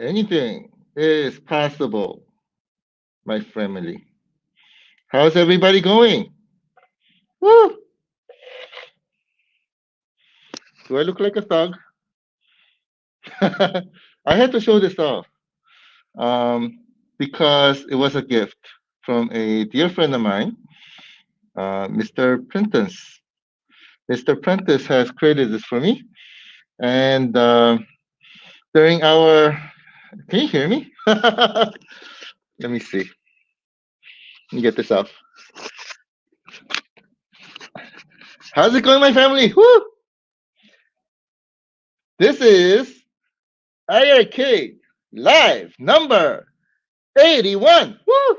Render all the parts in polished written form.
Anything is possible, my family. How's everybody going? Woo! Do I look like a thug? I had to show this off because it was a gift from a dear friend of mine, Mr. Prentice. Mr. Prentice has created this for me, and during our, can you hear me? Let me see. Let me get this off. How's it going, my family? Woo! This is iiRcade live number 81. Woo!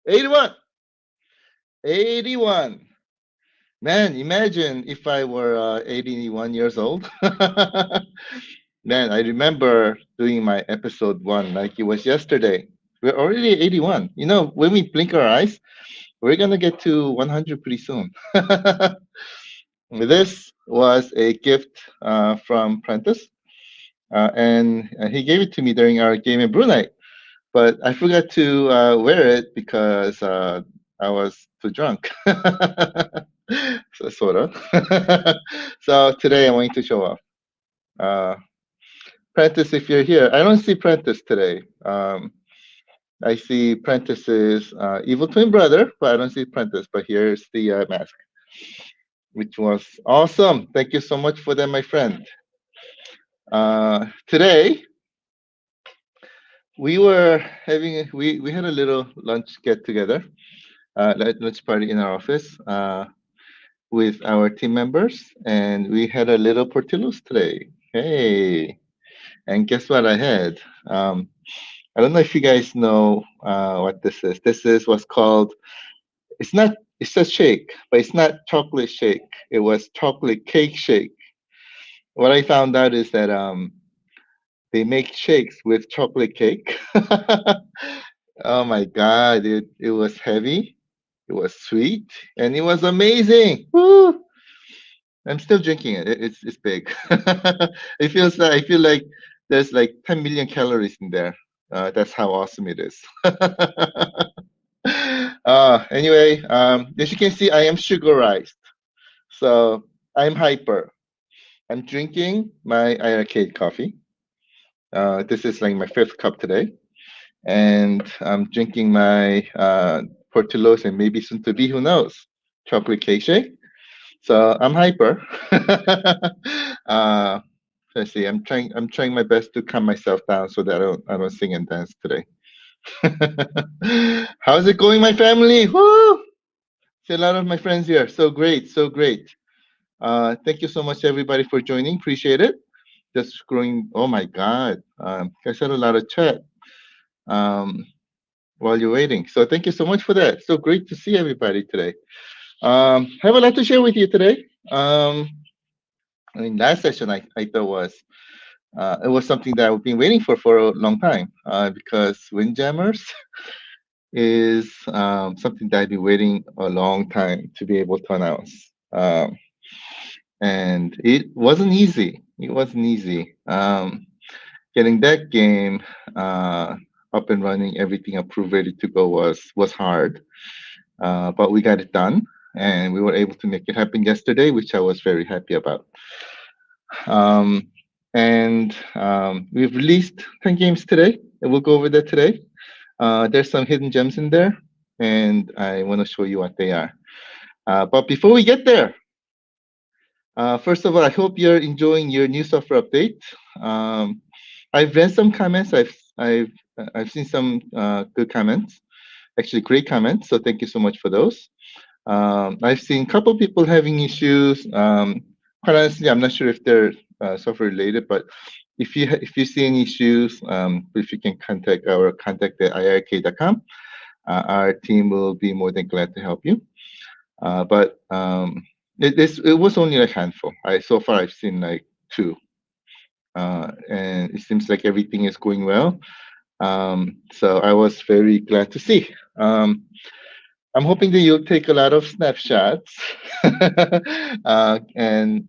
81. 81. Man, imagine if I were 81 years old. Man, I remember doing my episode 1 like it was yesterday. We're already 81. You know, when we blink our eyes, we're going to get to 100 pretty soon. This was a gift from Prentice, and he gave it to me during our game in Brunei. But I forgot to wear it because I was too drunk. So, sort of. So today I'm going to show off. Prentice, if you're here, I don't see Prentice today. I see Prentice's evil twin brother, but I don't see Prentice. But here's the mask, which was awesome. Thank you so much for that, my friend. Today we were having we had a little lunch get together, lunch party in our office with our team members, and we had a little Portillo's today. Hey, and guess what I had? I don't know if you guys know what this is. This is what's called. It's not. It's a shake, but it's not chocolate shake. It was chocolate cake shake. What I found out is that they make shakes with chocolate cake. Oh my God, it was heavy, it was sweet, and it was amazing. Woo! I'm still drinking it. It's big. It feels like I feel like there's like 10 million calories in there. That's how awesome it is. Anyway, as you can see, I am sugarized, so I'm hyper. I'm drinking my iiRcade coffee. This is like my 5th cup today, and I'm drinking my Portillo's and maybe soon to be, who knows, chocolate cake shake. So I'm hyper. uh, let's see. I'm trying my best to calm myself down so that I don't sing and dance today. How's it going, my family? Woo! See a lot of my friends here. So great, so great. Thank you so much, everybody, for joining. Appreciate it. Just growing. Oh my God, I said a lot of chat while you're waiting. So thank you so much for that. So great to see everybody today. Have a lot to share with you today. I mean, last session I thought was it was something that I've been waiting for a long time because Windjammers is something that I've been waiting a long time to be able to announce. And it wasn't easy. It wasn't easy. Getting that game up and running, everything approved, ready to go was hard. But we got it done, and we were able to make it happen yesterday, which I was very happy about. And we've released 10 games today, and we'll go over that today. There's some hidden gems in there, and I want to show you what they are. But before we get there, first of all, I hope you're enjoying your new software update. I've read some comments. I've seen some good comments, actually great comments. So thank you so much for those. I've seen a couple people having issues. Quite honestly, I'm not sure if they're software related, but if you see any issues, if you can contact our contact at iiRcade.com, our team will be more than glad to help you. But it was only a handful. So far I've seen like 2, and it seems like everything is going well. So I was very glad to see. I'm hoping that you'll take a lot of snapshots and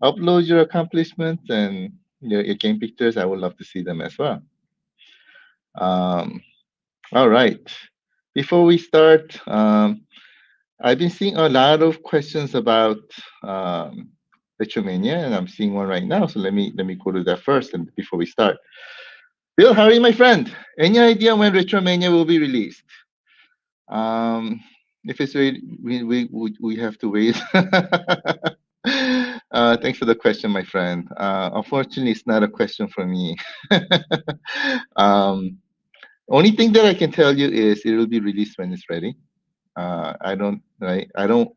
upload your accomplishments and your game pictures. I would love to see them as well. Um, all right. Before we start, I've been seeing a lot of questions about Retromania, and I'm seeing one right now. So let me go to that first, and before we start, Bill, how are you, my friend? Any idea when Retromania will be released? If it's ready, we have to wait. Thanks for the question, my friend. Unfortunately, it's not a question for me. um, Only thing that I can tell you is it will be released when it's ready. I don't, right? I don't.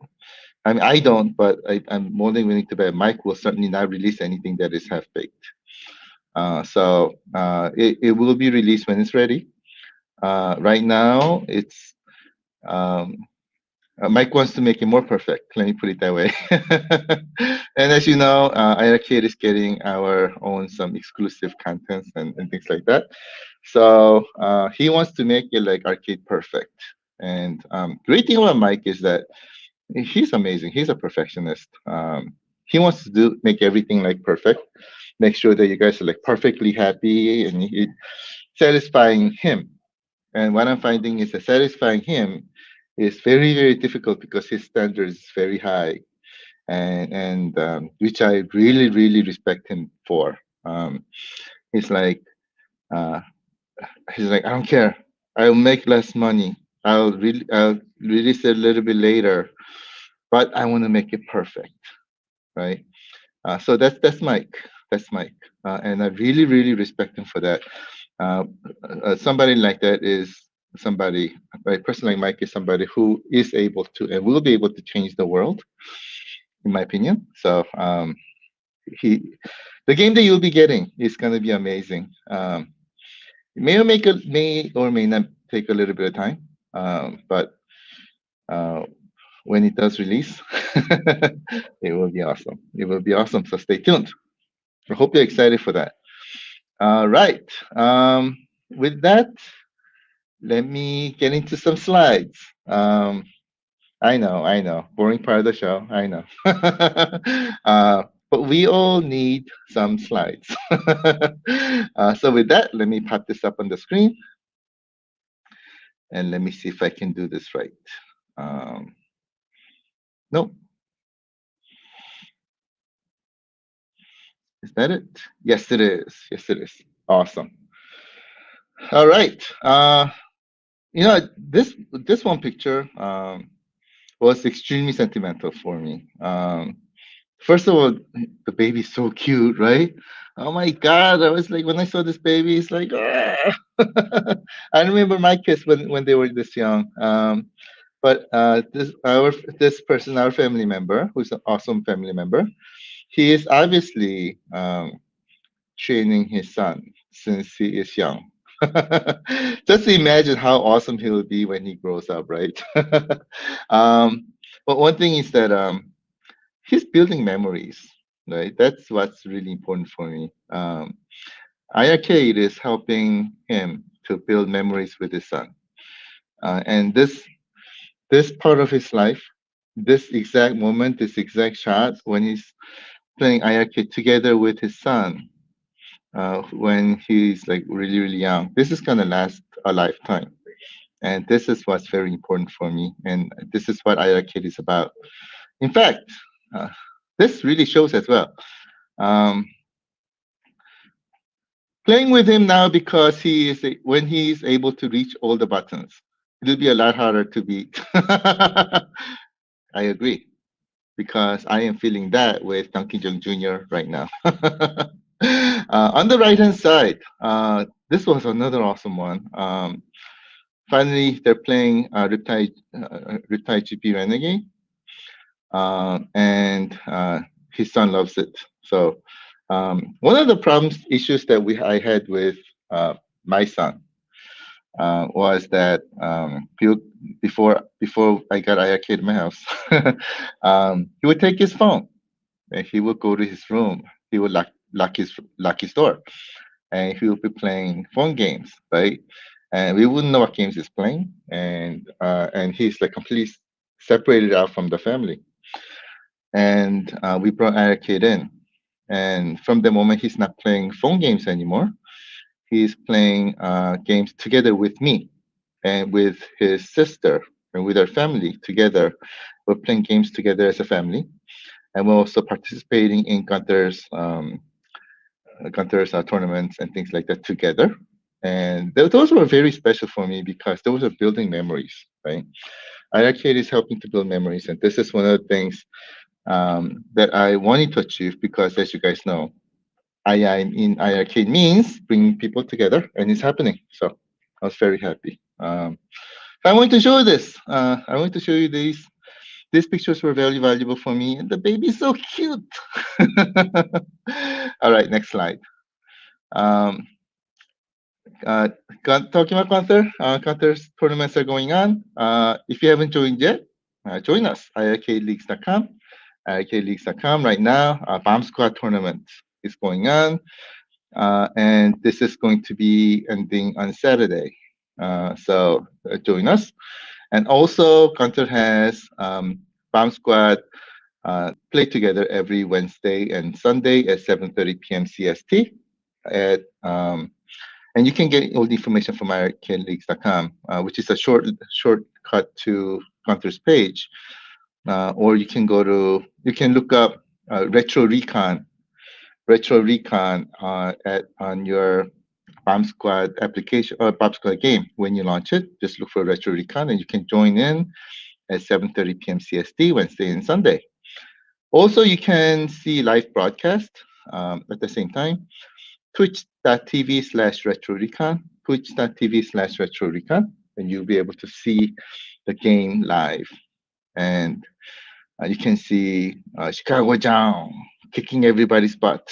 I mean, I don't, but I'm more than willing to bet Mike will certainly not release anything that is half baked. It will be released when it's ready. Right now, it's um, Mike wants to make it more perfect. Let me put it that way. And as you know, iiRcade is getting our own some exclusive contents and things like that. So he wants to make it like arcade perfect. And great thing about Mike is that he's amazing. He's a perfectionist. He wants to make everything like perfect, make sure that you guys are like perfectly happy and it satisfying him. And what I'm finding is that satisfying him is very, very difficult because his standards is very high, and which I really, really respect him for. He's like, uh, I don't care. I'll make less money. I'll release it a little bit later, but I want to make it perfect, right? So that's Mike. That's Mike, and I really, really respect him for that. Uh, Somebody like that is somebody, a person like Mike is somebody who is able to and will be able to change the world, in my opinion. So he, the game that you'll be getting is going to be amazing. It may or may not take a little bit of time, but uh, when it does release, it will be awesome. It will be awesome. So stay tuned. I hope you're excited for that. All right. With that, let me get into some slides. I know, boring part of the show. I know, but we all need some slides. So with that, let me pop this up on the screen, and let me see if I can do this right. Nope, is that it? Yes, it is. Yes, it is. Awesome. All right. This one picture was extremely sentimental for me. First of all, the baby's so cute, right? Oh my God! I was like, when I saw this baby, it's like, ah! I remember my kids when they were this young. But this person, our family member, who's an awesome family member, he is obviously training his son since he is young. Just imagine how awesome he will be when he grows up, right? um, but one thing is that he's building memories, right? That's what's really important for me. iiRcade is helping him to build memories with his son, and this part of his life, this exact moment, this exact shot when he's playing iiRcade together with his son, when he's like really really young, this is gonna last a lifetime, and this is what's very important for me, and this is what iiRcade is about. In fact, uh, this really shows as well. Um, Playing with him now because when he's able to reach all the buttons, it'll be a lot harder to beat. I agree because I am feeling that with Donkey Kong Jr. right now. On the right hand side, this was another awesome one. Finally, they're playing Riptide GP Renegade, and his son loves it. So one of the issues that I had with my son was that before I got iiRcade in my house, he would take his phone and he would go to his room. He would lock his door, and he would be playing phone games, right? And we wouldn't know what games he's playing, and he's like completely separated out from the family. And we brought iiRcade in, and from the moment he's not playing phone games anymore, he's playing games together with me and with his sister and with our family together. We're playing games together as a family, and we're also participating in Gunther's tournaments and things like that together. And those were very special for me because those are building memories, right? iiRcade is helping to build memories, and this is one of the things that I wanted to achieve because, as you guys know, II in iiRcade means bringing people together, and it's happening. So I was very happy. I want to show you this. I want to show you these. These pictures were very valuable for me, and the baby's so cute. All right, next slide. Um, talking about Gunther, Gunther's tournaments are going on. If you haven't joined yet, join us. iiRcadeLeagues.com. iiRcadeLeagues.com right now. Bomb Squad tournament is going on. And this is going to be ending on Saturday. So join us. And also, Gunther has Bomb Squad play together every Wednesday and Sunday at 7:30 p.m. CST. And you can get all the information from iiRcadeLeagues.com, which is a shortcut to Gunther's page. Or you can look up Retro Recon on your Bomb Squad application or Bomb Squad game. When you launch it, just look for Retro Recon and you can join in at 7:30 p.m. CST, Wednesday and Sunday. Also, you can see live broadcast at the same time. Twitch.tv/RetroRecon, Twitch.tv/RetroRecon, and you'll be able to see the game live. And you can see Chicago Down kicking everybody's butt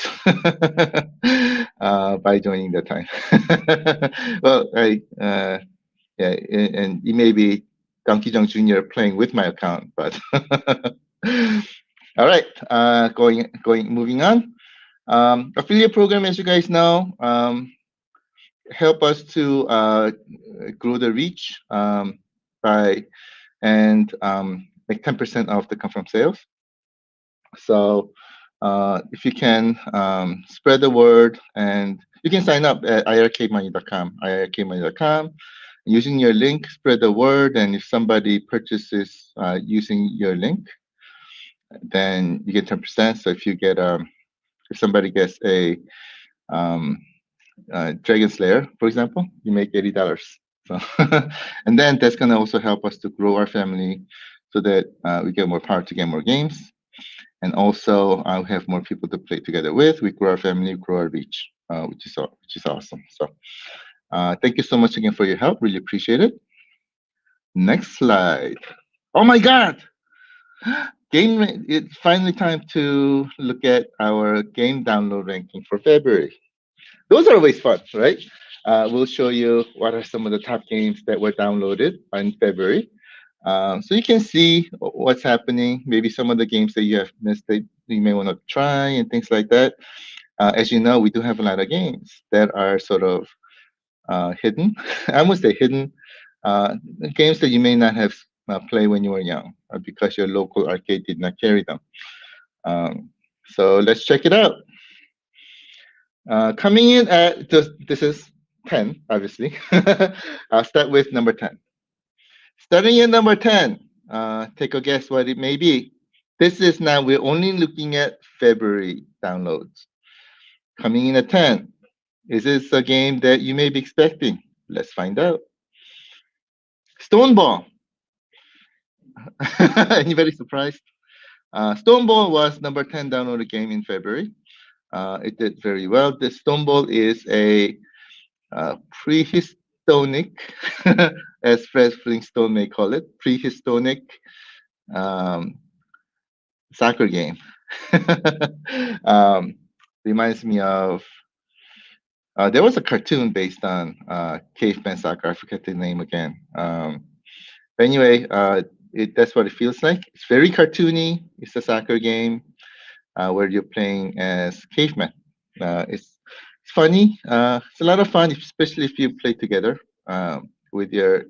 by joining the time. Well, yeah, and it may be Donkey Jong Jr. playing with my account, but all right, moving on. Affiliate program, as you guys know, help us to grow the reach by and make 10% off the come from sales. So if you can spread the word, and you can sign up at iiRcadeMoney.com, iiRcadeMoney.com. Using your link, spread the word, and if somebody purchases using your link, then you get 10%. So if you get if somebody gets a Dragon Slayer, for example, you make $80. So, and then that's gonna also help us to grow our family, so that we get more power to get more games, and also we have more people to play together with. We grow our family, grow our reach, which is awesome. So, thank you so much again for your help. Really appreciate it. Next slide. Oh my God! It's finally time to look at our game download ranking for February. Those are always fun, right? We'll show you what are some of the top games that were downloaded in February. So you can see what's happening, maybe some of the games that you have missed that you may want to try and things like that. As you know, we do have a lot of games that are sort of hidden. I would say hidden games that you may not have played when you were young because your local arcade did not carry them. So let's check it out. Coming in at this is 10, obviously. I'll start with number 10. Starting at number 10, take a guess what it may be. This is now, we're only looking at February downloads. Coming in at 10, is this a game that you may be expecting? Let's find out. Stoneball. Anybody surprised? Stoneball was number 10 downloaded game in February. It did very well. The Stoneball is a prehistoric, as Fred Flintstone may call it, prehistoric soccer game. Reminds me of, there was a cartoon based on caveman soccer. I forget the name again. But anyway, that's what it feels like. It's very cartoony. It's a soccer game where you're playing as cavemen. It's funny. It's a lot of fun, especially if you play together with your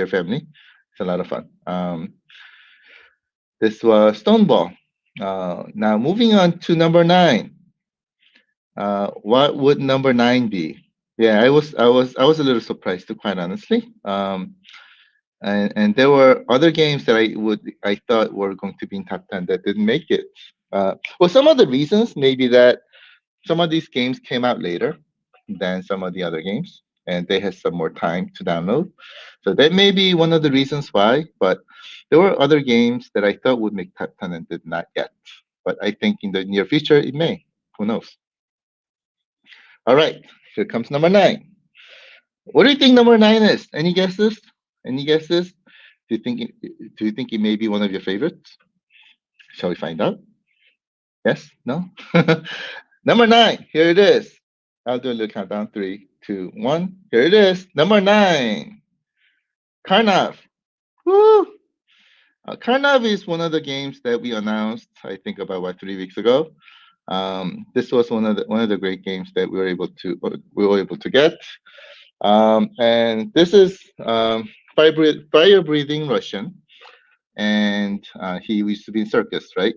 family. It's a lot of fun. This was Stoneball. Now moving on to number 9. What would number 9 be? Yeah, I was a little surprised too, quite honestly. And there were other games that I thought were going to be in top 10 that didn't make it. Well, some of the reasons maybe that some of these games came out later than some of the other games, and they had some more time to download. So that may be one of the reasons why. But there were other games that I thought would make top 10 and did not yet. But I think in the near future it may. Who knows? All right, here comes number nine. What do you think number nine is? Any guesses? Any guesses? Do you think it may be one of your favorites? Shall we find out? Yes? No? Number nine. Here it is. I'll do a little countdown. Three, two, one. Here it is. Number nine. Karnov. Woo! Karnov is one of the games that we announced, I think, about 3 weeks ago. This was one of the great games that we were able to get. And this is fire breathing Russian, and he used to be in circus, right?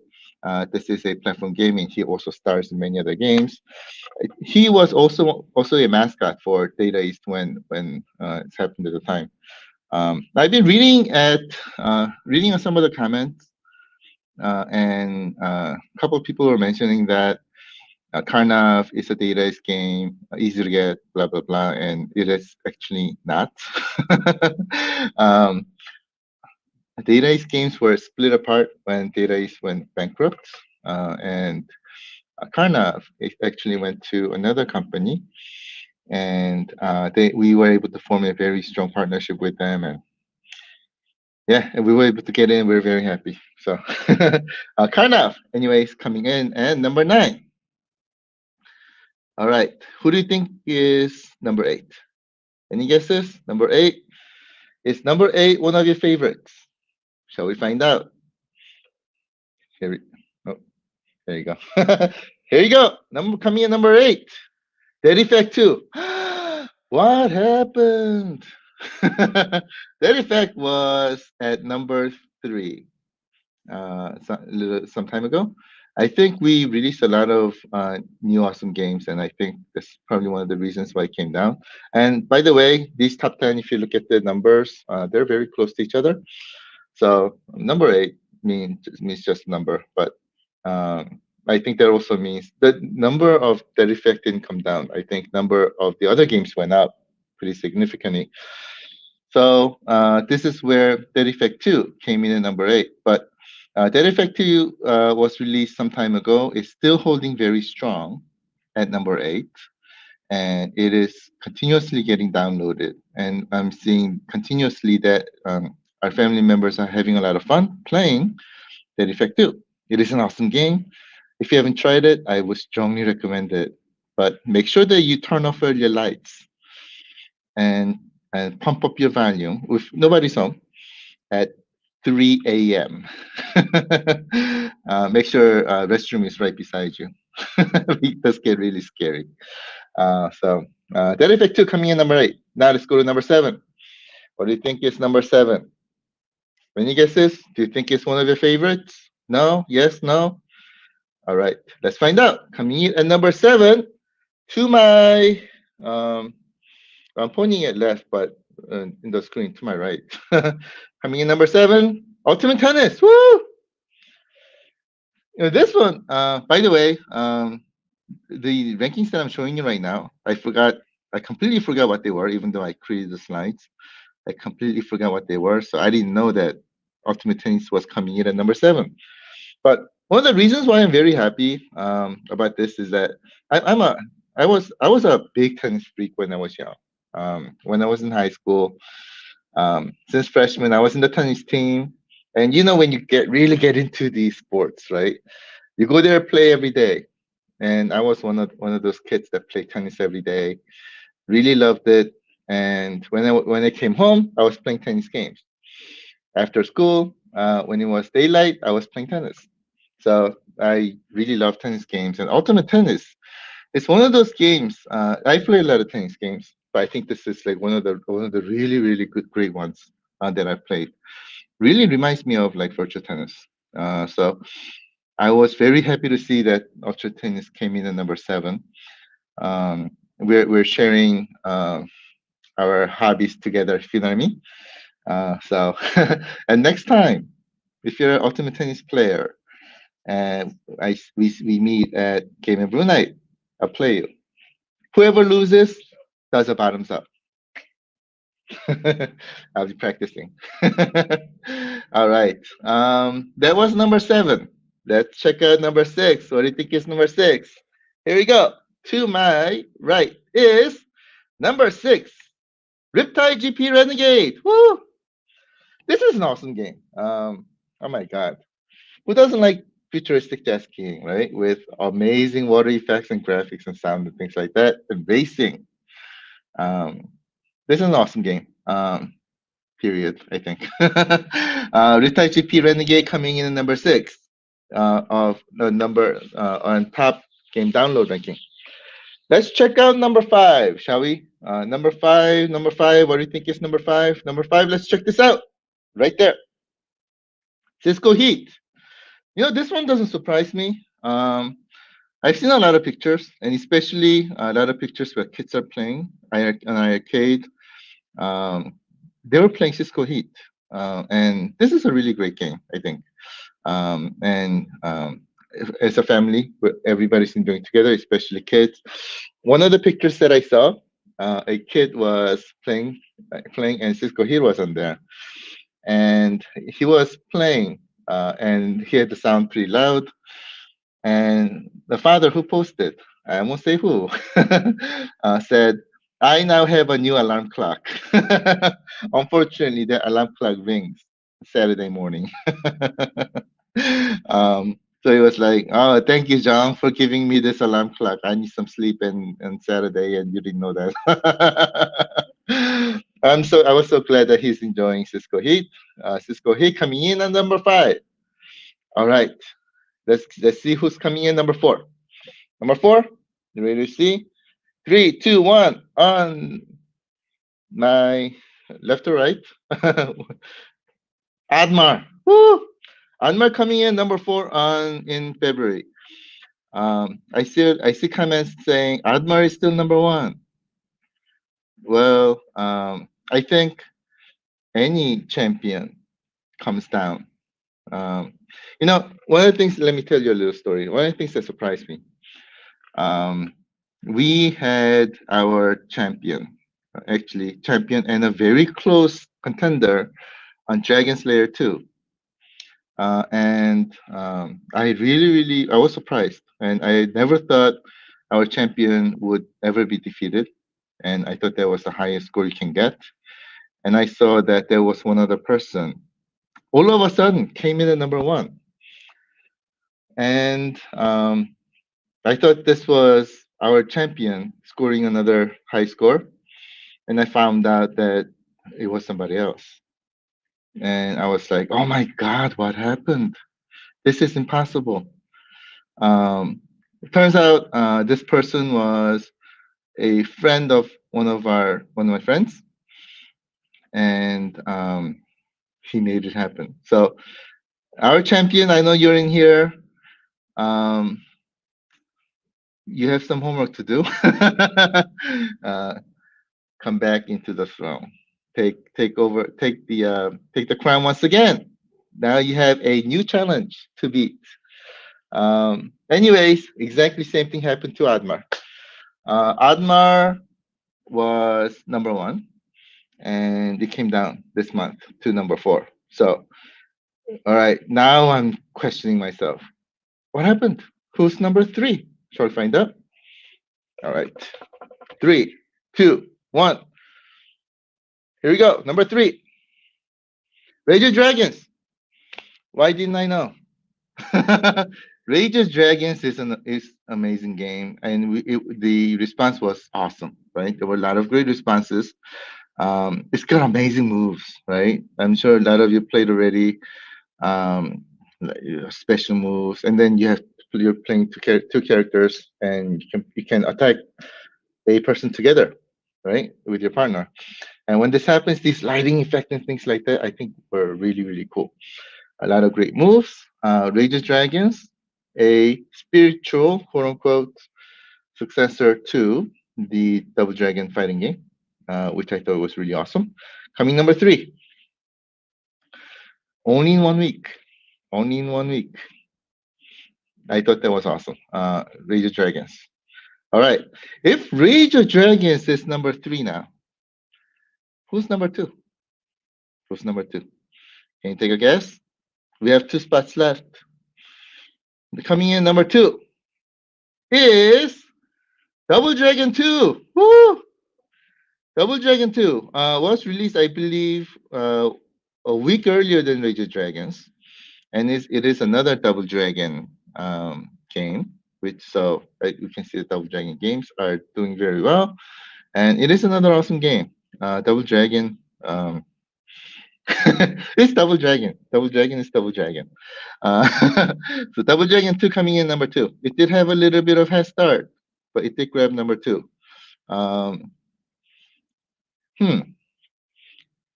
This is a platform gaming. He also stars in many other games. He was also a mascot for Data East when it's happened at the time. I've been reading on some of the comments, and a couple of people were mentioning that Karnov is a Data East game, easy to get, blah blah blah, and it is actually not. um, Data East games were split apart when Data East went bankrupt, and Karnov actually went to another company, and we were able to form a very strong partnership with them, and yeah, and we were able to get in. We are very happy. So, Karnov, anyways, coming in, and number nine. All right, who do you think is number eight? Any guesses? Number eight. Is number eight one of your favorites? Shall we find out? Here we, oh, there you go. Here you go. Coming in number eight. Dead Effect 2. What happened? Dead Effect was at number three some time ago. I think we released a lot of new awesome games, and I think that's probably one of the reasons why it came down. And by the way, these top 10, if you look at the numbers, they're very close to each other. So number eight means just a number, but I think that also means the number of Dead Effect didn't come down. I think number of the other games went up pretty significantly. So this is where Dead Effect 2 came in at number eight. But Dead Effect 2 was released some time ago. It's still holding very strong at number eight, and it is continuously getting downloaded. And I'm seeing continuously that our family members are having a lot of fun playing Dead Effect 2. It is an awesome game. If you haven't tried it, I would strongly recommend it. But make sure that you turn off all your lights and pump up your volume with nobody's home at 3 a.m. Make sure restroom is right beside you. It does get really scary. Dead Effect 2 coming in number eight. Now let's go to number seven. What do you think is number seven? Any guesses? Do you think it's one of your favorites? No? Yes? No? All right, let's find out. Coming in at number seven, to my, I'm pointing at left, but in the screen to my right. Coming in number seven, Ultimate Tennis. Woo! This one, by the way, the rankings that I'm showing you right now, I completely forgot what they were, even though I created the slides. I completely forgot what they were, so I didn't know that Ultimate Tennis was coming in at number seven. But one of the reasons why I'm very happy about this is that I was a big tennis freak when I was young. When I was in high school, since freshman, I was in the tennis team. And when you really get into these sports, right? You go there, play every day. And I was one of those kids that played tennis every day. Really loved it. And when I came home, I was playing tennis games. After school, when it was daylight, I was playing tennis. So I really love tennis games. And Ultimate Tennis, it's one of those games. I play a lot of tennis games, but I think this is like one of the really really great ones that I've played. Really reminds me of like virtual tennis. So I was very happy to see that Ultra Tennis came in at number seven. we're sharing our hobbies together, if you know what I mean. So, and next time, if you're an Ultimate Tennis player and we meet at Game and Brew Night, I'll play you. Whoever loses does a bottoms up. I'll be practicing. All right. That was number 7. Let's check out number 6. What do you think is number 6? Here we go. To my right is number 6, Riptide GP Renegade. Woo! This is an awesome game. Oh my god. Who doesn't like futuristic jet skiing, right? With amazing water effects and graphics and sound and things like that, and racing. Um, this is an awesome game. Period, I think. Riptide GP Renegade coming in at number 6 of the number on top game download ranking. Let's check out number 5, shall we? Number 5, number 5. What do you think is number 5? Number 5. Let's check this out. Right there. Cisco Heat. You know, this one doesn't surprise me. I've seen a lot of pictures, and especially a lot of pictures where kids are playing on iiRcade. They were playing Cisco Heat, and this is a really great game, I think. And as a family, everybody's enjoying together, especially kids. One of the pictures that I saw, a kid was playing, and Cisco Heat was on there, and he was playing, and he had the sound pretty loud. And the father who posted, I won't say who, said, "I now have a new alarm clock." Unfortunately, the alarm clock rings Saturday morning. So he was like, "Oh, thank you, John, for giving me this alarm clock. I need some sleep on Saturday, and you didn't know that." I was so glad that he's enjoying Cisco Heat. Cisco Heat coming in at number 5. All right, let's see who's coming in number 4. Number 4, you ready to see? 3, 2, 1. On my left or right? Admar. Woo! Admar coming in number 4 in February. I see comments saying Admar is still number 1. Well, I think any champion comes down. You know, one of the things. Let me tell you a little story. One of the things that surprised me. We had our champion, actually champion and a very close contender on Dragon Slayer 2. And I was surprised, and I never thought our champion would ever be defeated. And I thought that was the highest score you can get. And I saw that there was one other person, all of a sudden came in at number 1. And I thought this was our champion scoring another high score. And I found out that it was somebody else. And I was like, oh my God, what happened? This is impossible. It turns out this person was a friend of one of my friends, and he made it happen. So our champion, I know you're in here. You have some homework to do. Come back into the throne. Take the crown once again. Now you have a new challenge to beat. Anyways, exactly same thing happened to Admar. Admar was number 1, and it came down this month to number 4. So, all right, now I'm questioning myself. What happened? Who's number 3? Shall we find out? All right, 3, 2, 1. Here we go. Number 3. Rage of Dragons. Why didn't I know? Rage of Dragons is amazing game, and the response was awesome, right? There were a lot of great responses. It's got amazing moves, right? I'm sure a lot of you played already. Special moves, and then you're playing two characters, and you can attack a person together, right, with your partner. And when this happens, these lighting effect and things like that, I think were really, really cool. A lot of great moves. Rage of Dragons, a spiritual, quote unquote, successor to the Double Dragon fighting game, which I thought was really awesome. Coming number 3, only in 1 week. Only in 1 week. I thought that was awesome. Rage of Dragons. All right. If Rage of Dragons is number 3 now, who's number 2? Who's number 2? Can you take a guess? We have 2 spots left. Coming in number 2 is Double Dragon 2. Woo! Double Dragon 2 was released, I believe, a week earlier than Rage of Dragons, and it is another Double Dragon game. Which you can see the Double Dragon games are doing very well, and it is another awesome game. Double Dragon. It's Double Dragon. Double Dragon is Double Dragon. So Double Dragon 2 coming in number 2. It did have a little bit of head start, but it did grab number 2.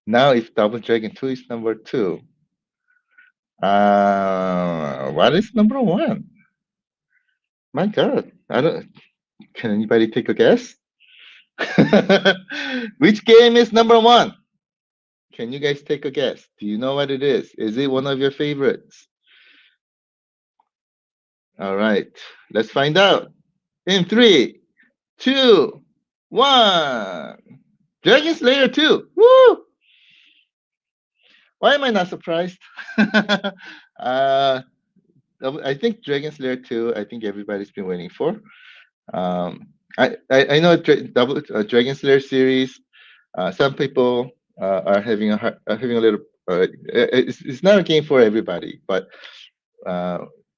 Now, if Double Dragon 2 is number 2, what is number 1? My God, I don't. Can anybody take a guess? Which game is number 1? Can you guys take a guess? Do you know what it is? Is it one of your favorites? All right, let's find out. In 3, 2, 1. Dragon Slayer 2. Woo! Why am I not surprised? I think Dragon Slayer 2, I think everybody's been waiting for. I know Dragon Slayer series, some people are having a little. It's not a game for everybody, but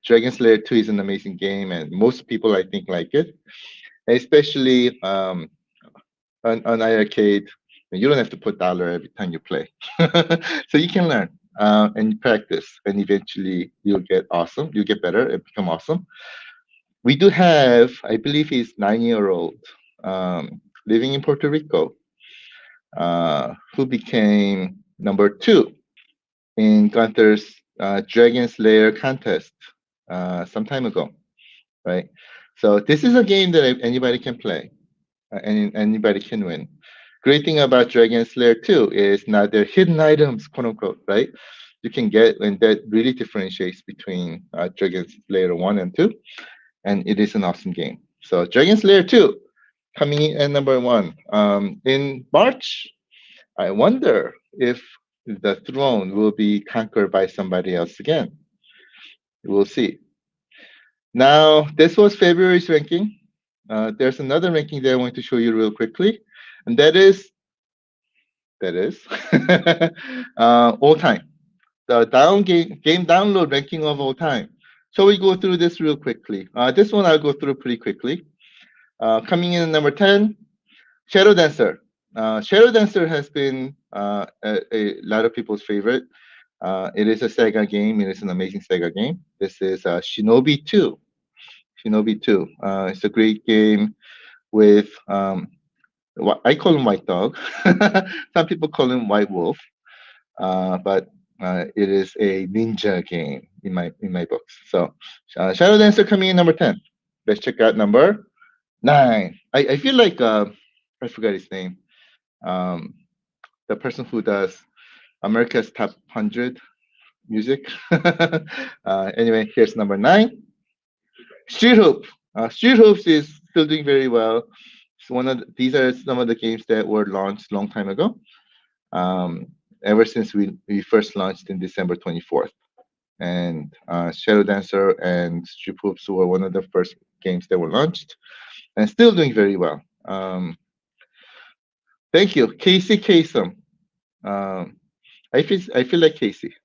Dragon Slayer 2 is an amazing game, and most people I think like it, especially on iiRcade. You don't have to put dollar every time you play, so you can learn and practice, and eventually you'll get awesome. You get better and become awesome. We do have, I believe he's 9-year-old, living in Puerto Rico, who became number 2 in Gunther's Dragon Slayer contest some time ago, right? So this is a game that anybody can play, and anybody can win. Great thing about Dragon Slayer 2 is now they're hidden items, quote unquote, right? You can get, and that really differentiates between Dragon Slayer 1 and 2, and it is an awesome game. So Dragon Slayer 2 coming in at number 1. In March, I wonder if the throne will be conquered by somebody else again. We'll see. Now, this was February's ranking. There's another ranking that I want to show you real quickly, and that is all time. The game download ranking of all time. So we go through this real quickly. This one I'll go through pretty quickly. Coming in at number 10, Shadow Dancer. Shadow Dancer has been a lot of people's favorite. It is a Sega game. It is an amazing Sega game. This is Shinobi 2. Shinobi 2. It's a great game with, I call him White Dog. Some people call him White Wolf. But it is a ninja game in my books. So Shadow Dancer coming in number 10. Let's check out number 9. I feel like I forgot his name. The person who does America's Top 100 music. Anyway, here's number 9. Street Hoop. Street Hoops is still doing very well. It's these are some of the games that were launched a long time ago. Ever since we first launched in December 24th. And Shadow Dancer and Street Hoops were one of the first games that were launched, and still doing very well. Thank you, Casey Kasem. I feel like Casey.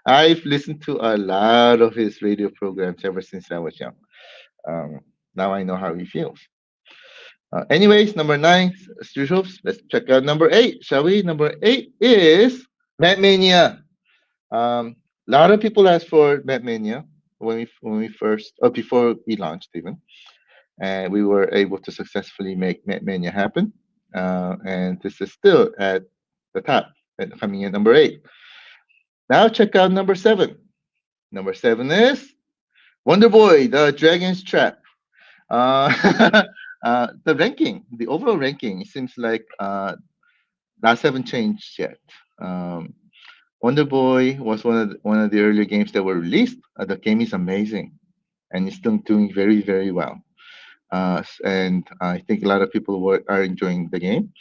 I've listened to a lot of his radio programs ever since I was young. Now I know how he feels. Anyways, number 9, Street Hoops. Let's check out number 8, shall we? Number 8 is Mania. A lot of people asked for Mania when we first, or before we launched even, and we were able to successfully make Mania happen. And this is still at the top, coming in number 8. Now check out number 7. Number 7 is Wonder Boy: The Dragon's Trap. the ranking, the overall ranking, it seems like that haven't changed yet. Um, Wonder Boy was one of the earlier games that were released. The game is amazing, and it's still doing very very well. And I think a lot of people are enjoying the game,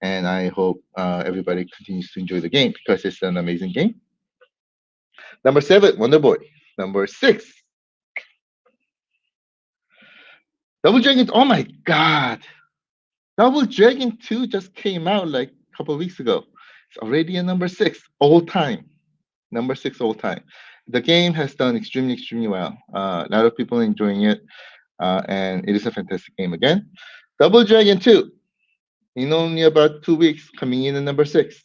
and I hope everybody continues to enjoy the game because it's an amazing game. Number 7, Wonder Boy. Number 6, Double Dragon. Oh my God, Double Dragon 2 just came out like a couple of weeks ago. It's already a number 6 all time. Number 6 all time. The game has done extremely, extremely well. A lot of people are enjoying it, and it is a fantastic game again. Double Dragon 2, in only about 2 weeks, coming in at number 6.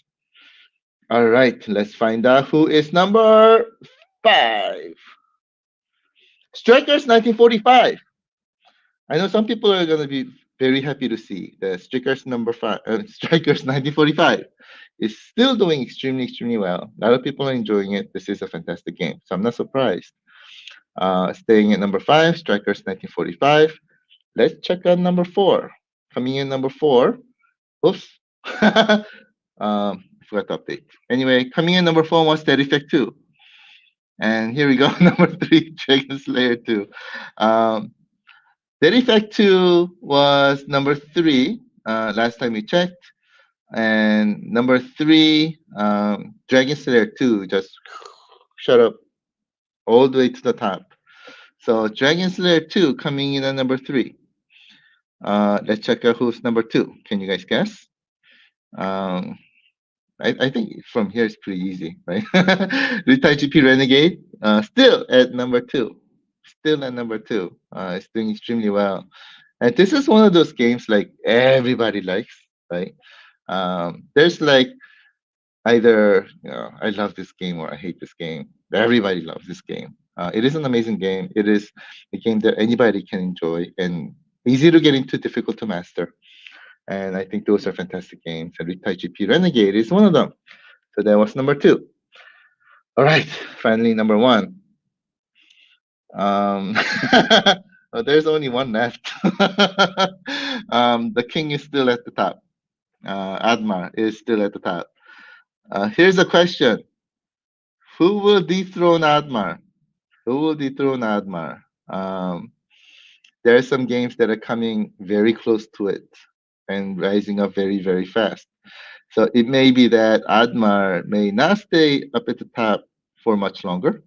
All right, let's find out who is number 5. Strikers 1945. I know some people are going to be very happy to see that Strikers number 5, Strikers 1945 is still doing extremely, extremely well. A lot of people are enjoying it. This is a fantastic game, so I'm not surprised. Staying at number 5, Strikers 1945. Let's check out number 4. Coming in number 4. Oops. I forgot to update. Anyway, coming in number 4 was Dead Effect 2. And here we go, number 3, Dragon Slayer 2. Dead Effect 2 was number 3 last time we checked. And number 3, Dragon Slayer 2 just shut up all the way to the top. So Dragon Slayer 2 coming in at number 3. Let's check out who's number 2. Can you guys guess? I think from here it's pretty easy, right? Retail GP Renegade, still at number 2. Still at number 2. It's doing extremely well. And this is one of those games like everybody likes, right? There's like either I love this game or I hate this game. Everybody loves this game. It is an amazing game. It is a game that anybody can enjoy and easy to get into, difficult to master. And I think those are fantastic games. And Retail GP Renegade is one of them. So that was number 2. All right, finally number 1. Oh, there's only one left. The king is still at the top. Admar is still at the top. Here's a question. Who will dethrone Admar? Who will dethrone Admar? There are some games that are coming very close to it and rising up very, very fast. So it may be that Admar may not stay up at the top for much longer,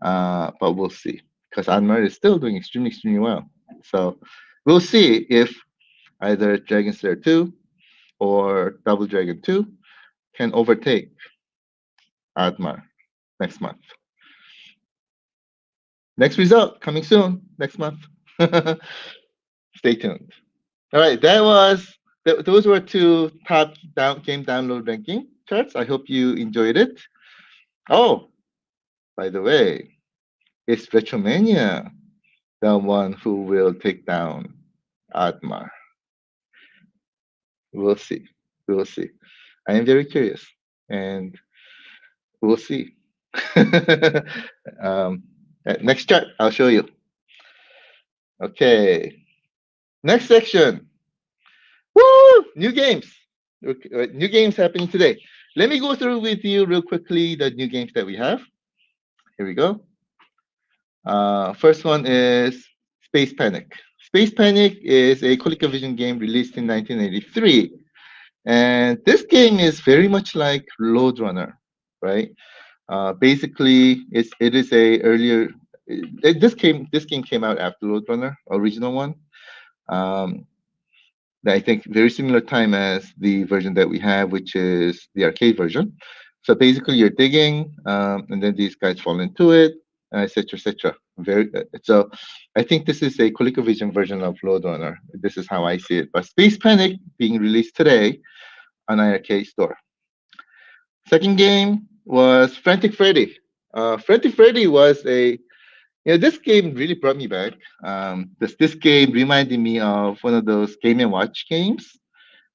but we'll see. Because Admar is still doing extremely, extremely well. So we'll see if either Dragon Slayer 2 or Double Dragon 2 can overtake Admar next month. Next result coming soon next month. Stay tuned. All right, those were 2 top game download ranking charts. I hope you enjoyed it. Oh, by the way, it's Retromania, the one who will take down Admar. We'll see. We'll see. I am very curious, and we'll see. Next chart, I'll show you. Okay. Next section. Woo! New games. New games happening today. Let me go through with you real quickly the new games that we have. Here we go. First one is Space Panic. Space Panic is a ColecoVision game released in 1983. And this game is very much like Load Runner, right? Basically, it is a earlier. This game came out after Load Runner, original one. I think very similar time as the version that we have, which is the arcade version. So basically, you're digging, and then these guys fall into it, etc., etc. So, I think this is a ColecoVision version of Load Runner. This is how I see it. But Space Panic being released today on iiRcade store. Second game was Frantic Freddy. Frantic Freddy was this game really brought me back. This game reminded me of one of those Game & Watch games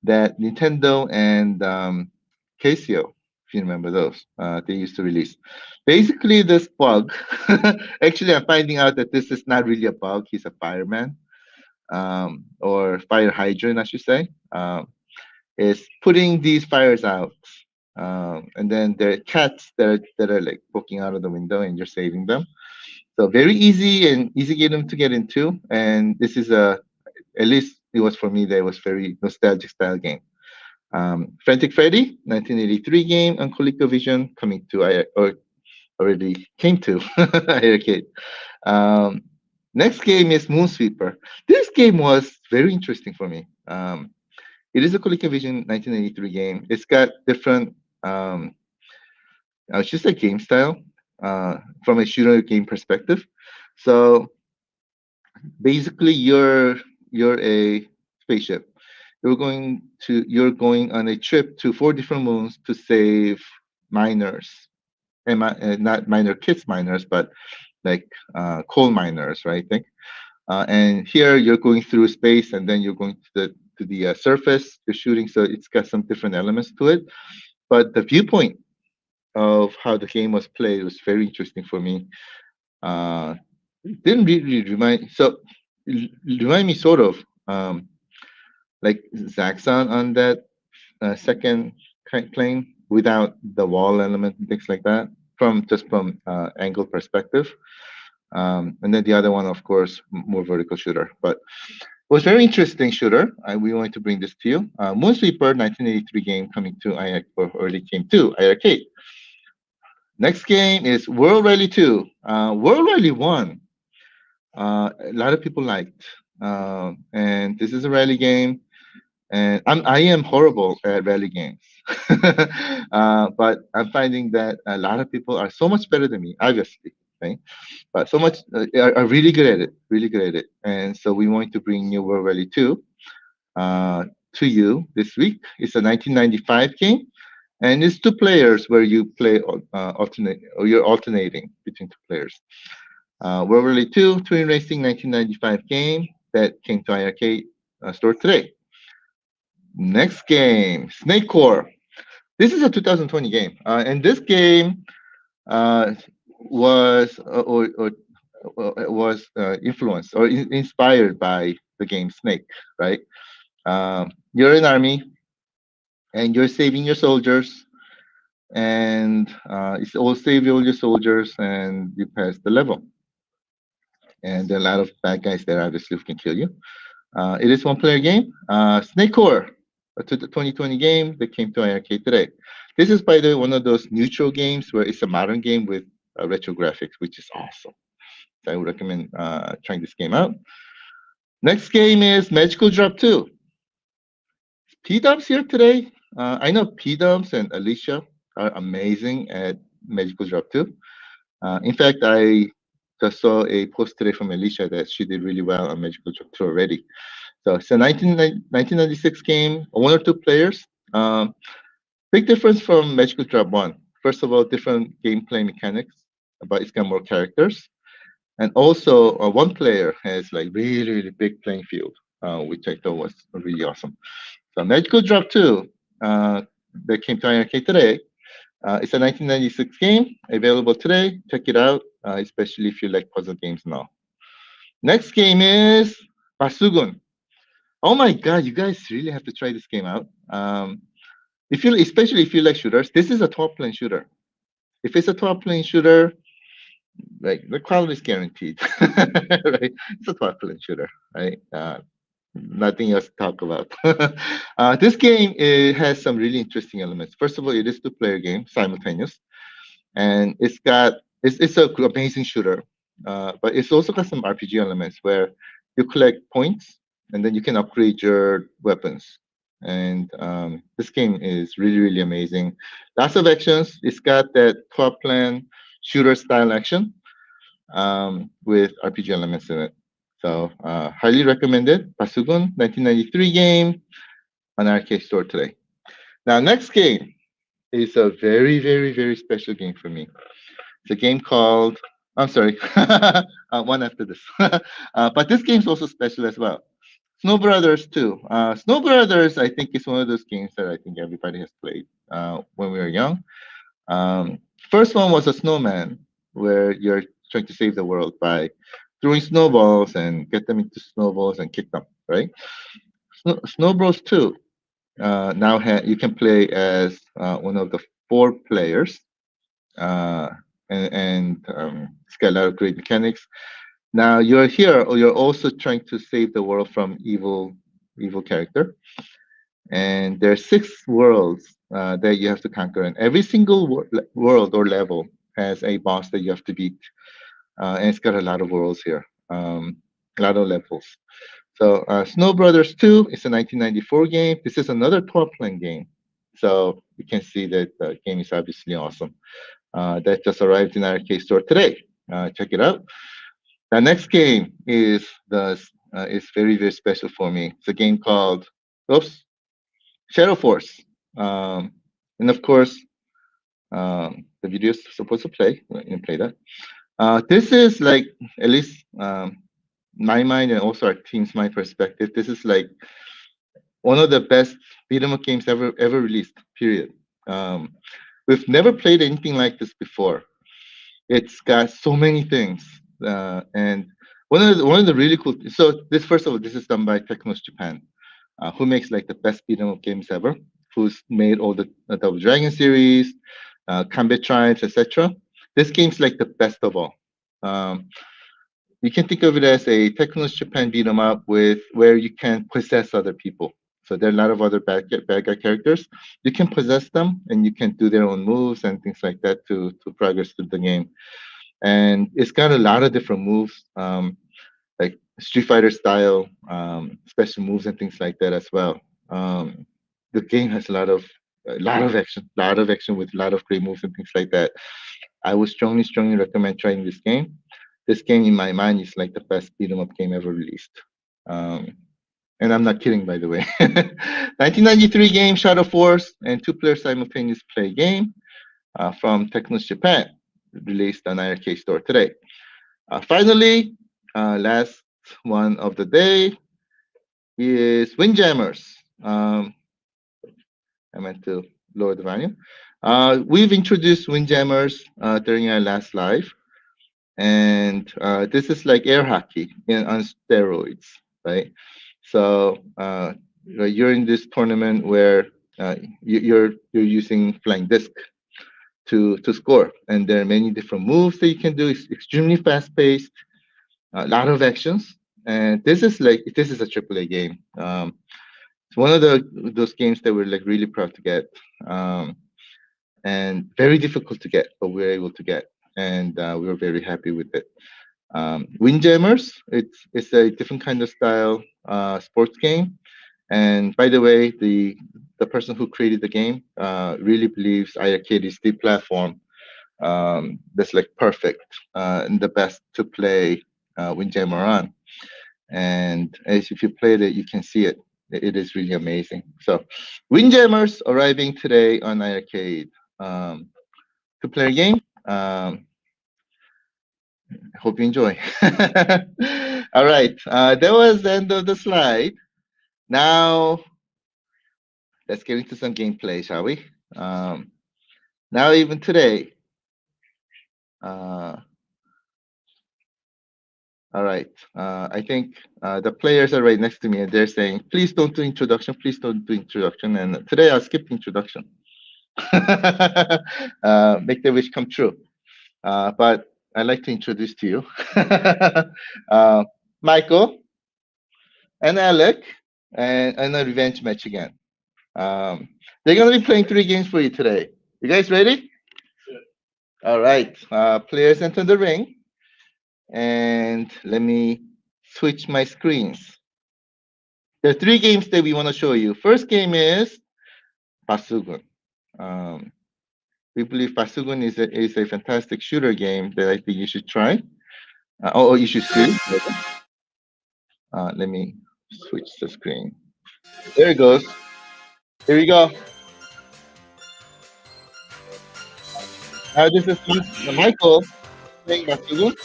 that Nintendo and Casio, if you remember those, they used to release. Basically, this bug, actually, I'm finding out that this is not really a bug. He's a fireman. or fire hydrant, I should say, is putting these fires out. And then there are cats that are like poking out of the window, and you're saving them. So very easy and easy game to get into. And this is at least it was for me, that was very nostalgic style game. Frantic Freddy, 1983 game on ColecoVision, coming to or already came to iiRcade. Um, Next game is Moonsweeper. This game was very interesting for me. It is a ColecoVision 1983 game. It's got different, I should say, game style from a shooter game perspective. So basically, you're a spaceship. You're going on a trip to four different moons to save miners, and not minor kids miners, but like coal miners, right? I think. And here you're going through space, and then you're going to the surface. You're shooting, so it's got some different elements to it. But the viewpoint of how the game was played was very interesting for me. Didn't really remind me sort of like Zaxxon on that second plane without the wall element and things like that from angle perspective. And then the other one, of course, more vertical shooter. But it was very interesting shooter. We wanted to bring this to you. Moonsweeper, 1983 game coming to early came to iiRcade. Next game is World Rally 2. World Rally 1, a lot of people liked. And this is a rally game. And I am horrible at rally games. But I'm finding that a lot of people are so much better than me, obviously. Right? But so much are really good at it, really good at it. And so we want to bring New World Rally 2 to you this week. It's a 1995 game, and it's two players where you play alternate, or you're alternating between two players. World Rally 2 Twin Racing 1995 game that came to iiRcade store today. Next game, Snake Core. This is a 2020 game, and this game was influenced or inspired by the game Snake, right? You're an army, and you're saving your soldiers, and it's all save all your soldiers, and you pass the level. And there are a lot of bad guys there, obviously, who can kill you. It is one-player game. Snake Core, a 2020 game that came to iiRcade today. This is, by the way, one of those neutral games where it's a modern game with retro graphics, which is awesome. So I would recommend trying this game out. Next game is Magical Drop 2. P-Dubs here today. I know P-Dubs and Alicia are amazing at Magical Drop 2. In fact, I just saw a post today from Alicia that she did really well on Magical Drop 2 already. So it's a 1996 game, one or two players. Big difference from Magical Drop 1. First of all, different gameplay mechanics, but it's got more characters. And also, one player has like really, really big playing field, which I thought was really awesome. So Magical Drop 2 that came to iiRcade today. It's a 1996 game, available today. Check it out, especially if you like puzzle games and all. Next game is Pasugun. Oh my God, you guys really have to try this game out. Especially if you like shooters, this is a top-plane shooter. If it's a top-plane shooter, like the quality is guaranteed, right? It's a top-plane shooter, right? Nothing else to talk about. This game, it has some really interesting elements. First of all, it is two-player game, simultaneous, and it's an amazing shooter. But it's also got some RPG elements where you collect points and then you can upgrade your weapons. And this game is really, really amazing. Lots of actions. It's got that top plan shooter style action with RPG elements in it. So highly recommended. Pasugun, 1993 game on arcade store today. Now, next game is a very, very, very special game for me. It's a game called, I'm sorry, one after this. But this game's also special as well. Snow Brothers 2. Snow Brothers, I think, is one of those games that I think everybody has played when we were young. First one was a snowman, where you're trying to save the world by throwing snowballs and get them into snowballs and kick them, right? Snowballs 2 now you can play as one of the four players, uh, and it's got a lot of great mechanics. Now you're here, or you're also trying to save the world from evil character, and there are six worlds that you have to conquer, and every single world or level has a boss that you have to beat, and it's got a lot of worlds here, a lot of levels. So Snow Brothers 2 is a 1994 game. This is another co-op game, so you can see that the game is obviously awesome. That just arrived in our iiRcade store today. Check it out. The next game is very special for me. It's a game called Shadow Force, and of course the video is supposed to play. You can play that. This is like, at least my mind and also our team's mind perspective, this is like one of the best beat 'em up games ever released. Period. We've never played anything like this before. It's got so many things, and one of the really cool. So this, first of all, this is done by Technos Japan, who makes like the best beat 'em up games ever. Who's made all the Double Dragon series, Combat Tribes, etc. This game's like the best of all. You can think of it as a Technos Japan beat 'em up with where you can possess other people. So there are a lot of other bad guy characters. You can possess them, and you can do their own moves and things like that to progress through the game. And it's got a lot of different moves, like Street Fighter style special moves and things like that as well. The game has a lot of action with a lot of great moves and things like that. I would strongly recommend trying this game. This game, in my mind, is like the best beat 'em up game ever released. And I'm not kidding, by the way. 1993 game, Shadow Force, and two-player simultaneous play game from Technos Japan, released on iiRcade store today. Finally, last one of the day is Windjammers. I meant to lower the volume. We've introduced Windjammers during our last live, and this is like air hockey on steroids, right? So you're in this tournament where you're using flying disc to score, and there are many different moves that you can do. It's extremely fast paced, a lot of actions, and this is a AAA game. It's one of those games that we're like really proud to get, and very difficult to get, but we're able to get, and we were very happy with it. Windjammers, it's a different kind of style sports game, and by the way, the person who created the game really believes iiRcade is the platform that's like perfect and the best to play Windjammer on. And as if you played it, you can see it. It is really amazing. So, Windjammers arriving today on iiRcade. Two-player game. Hope you enjoy. All right, that was the end of the slide. Now, let's get into some gameplay, shall we? Now, even today. All right. I think the players are right next to me, and they're saying, "Please don't do introduction. Please don't do introduction." And today I'll skip introduction. Make their wish come true. But I'd like to introduce to you Michael and Alec, and a revenge match again. They're going to be playing 3 games for you today. You guys ready? Sure. All right. Players enter the ring. And let me switch my screens. There are 3 games that we want to show you. First game is Pasugun. We believe Pasugun is a fantastic shooter game that I think you should try. Or you should see. Let me switch the screen. There it goes. Here we go. Now this is Michael playing Pasugun.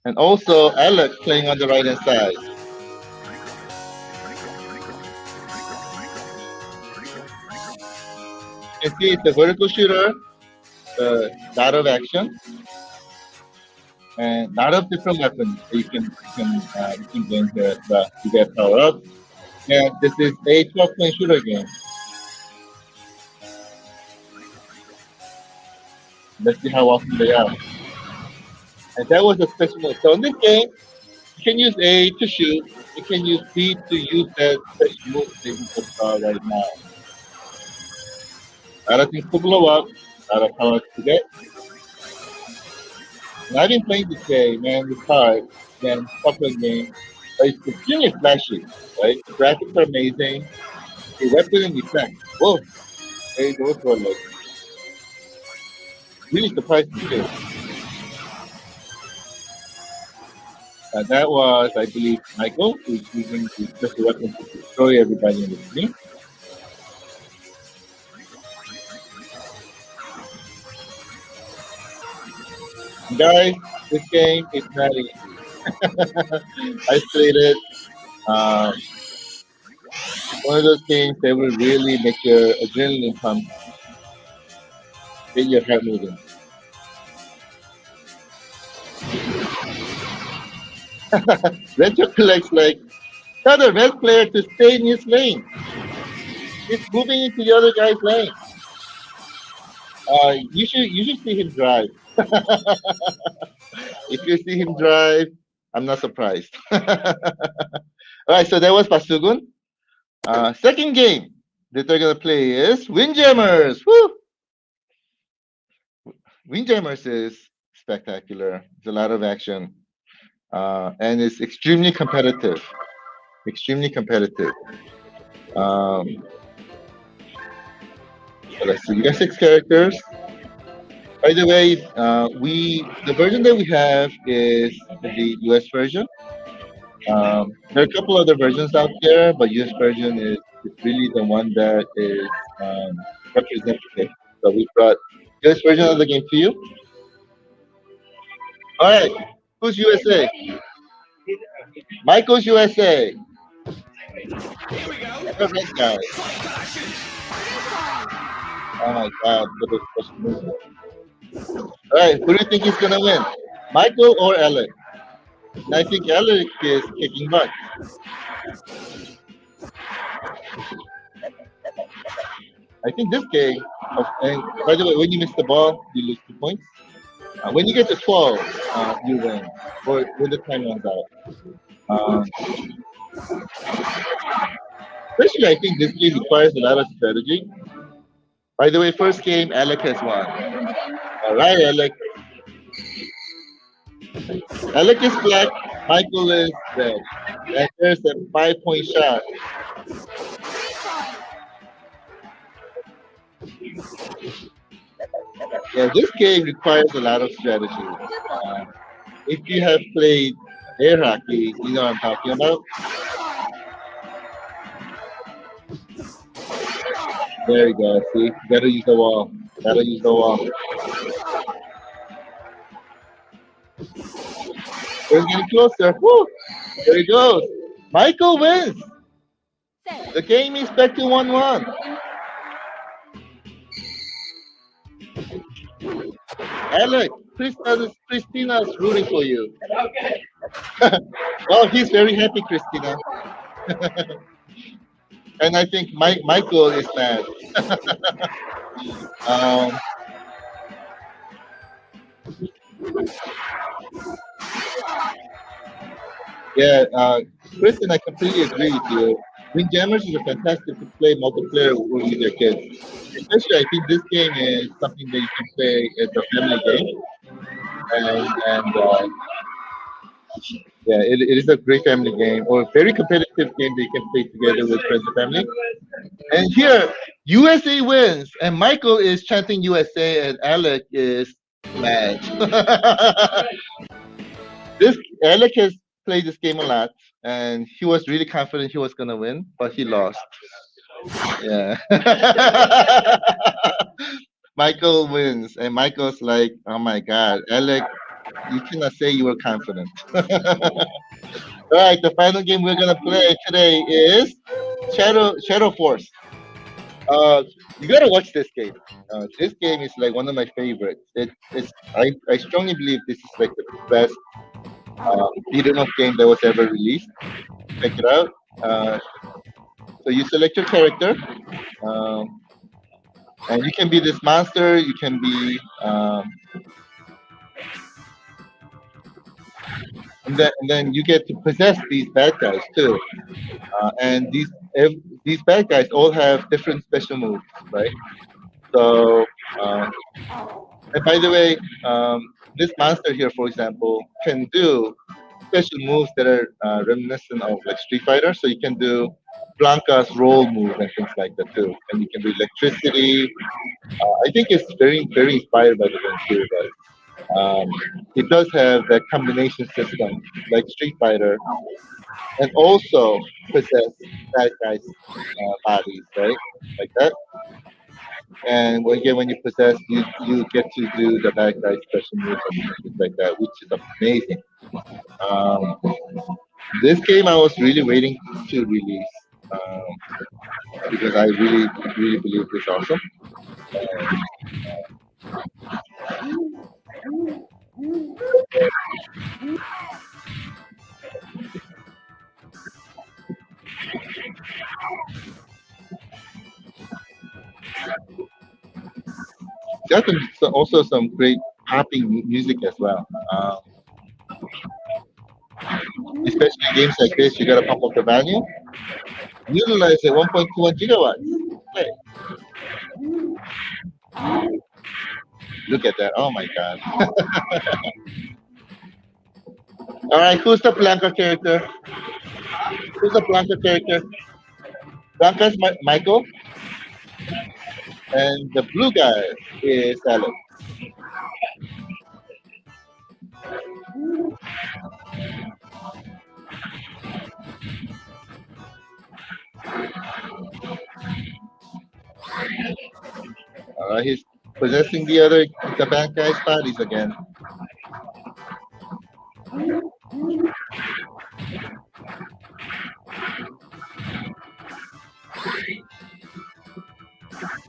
And also Alex playing on the right hand side. You can see it's a vertical shooter. lot of action and lot of different weapons that you can gain here as well. You get power up. Yeah, this is a 12-point shooter game. Let's see how awesome they are. And that was a special move. So in this game, you can use A to shoot. You can use B to use that special move that you just saw right now. A lot of things to blow up, a lot of power to get. And I've been playing this game, man, this card, man, popular game. But it's extremely flashy, right? The graphics are amazing. The weapon and effect. Whoa, there goes Warlock. Really surprised me too. That was, I believe, Michael, who's using the special weapon to destroy everybody in the screen. Guys, this game is not easy. I played it. One of those games that will really make your adrenaline pump, get your heart moving. Red collects like, tell the red player to stay in his lane. It's moving into the other guy's lane. You should see him drive. If you see him drive, I'm not surprised. All right, so that was Pasugun. Second game that they're gonna play is Windjammers. Woo! Windjammers is spectacular. It's a lot of action, and it's extremely competitive. Extremely competitive. So let's see. We got 6 characters. By the way, the version that we have is the US version. There are a couple other versions out there, but US version is really the one that is representative. So we brought US version of the game to you. All right, who's USA? Michael's USA. The red guy. Oh my God, what a special move. All right, who do you think is gonna win, Michael or Alec? And I think Alec is kicking butt. I think this game, and by the way, when you miss the ball, you lose 2 points. When you get to 12, you win, or when the time runs out. Especially, I think this game requires a lot of strategy. By the way, first game, Alec has won. All right, Alec. Alec is black, Michael is red. And there's a 5-point shot. Yeah, this game requires a lot of strategy. If you have played air hockey, you know what I'm talking about. There you go. See, gotta use the wall. Gotta use the wall. We're getting closer. Woo! There he goes. Michael wins. The game is back to 1-1. Alec, Christina's rooting for you. Okay. Well, he's very happy, Christina. And I think Michael is mad. Yeah, Kristen, I completely agree with you. Windjammers is a fantastic to play multiplayer with your kids. Especially, I think this game is something that you can play as a family game. And yeah, it is a great family game or a very competitive game that you can play together with friends and family. And here, USA wins, and Michael is chanting USA, and Alec is mad. Alec has played this game a lot, and he was really confident he was gonna win, but he lost. Yeah. Michael wins, and Michael's like, "Oh my God, Alec, you cannot say you were confident." All right, the final game we're gonna play today is Shadow Force. You gotta watch this game. This game is like one of my favorites. I strongly believe this is like the best beat 'em up game that was ever released. Check it out. Uh, so you select your character, um, and you can be this monster. You can be, and then you get to possess these bad guys too. And these bad guys all have different special moves, right? So, and by the way, this monster here, for example, can do special moves that are reminiscent of like Street Fighter. So you can do Blanca's roll move and things like that too. And you can do electricity. I think it's very inspired by the game too. But it does have that combination system like Street Fighter, and also possess bad guys' bodies, right? Like that. And again, when you possess, you get to do the bad guy special moves and things like that, which is amazing. Um, this game I was really waiting to release because I really believe it's awesome. And got also some great popping music as well. Especially games like this, you gotta pump up the value. Utilize it 1.21 gigawatts. Hey, look at that! Oh my god! All right, who's the Blanca character? Who's the Blanca character? Blanca's Michael, and the blue guy is Alex. He's possessing the bad guy's bodies again.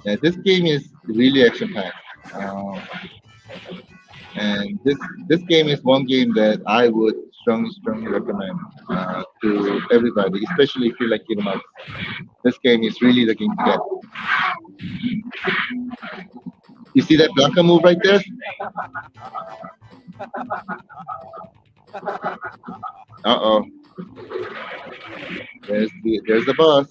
Yeah, this game is really action packed. And this game is one game that I would strongly recommend to everybody, especially if you like beat 'em up. This game is really the game to get. You see that Blanca move right there? Uh oh, there's the boss.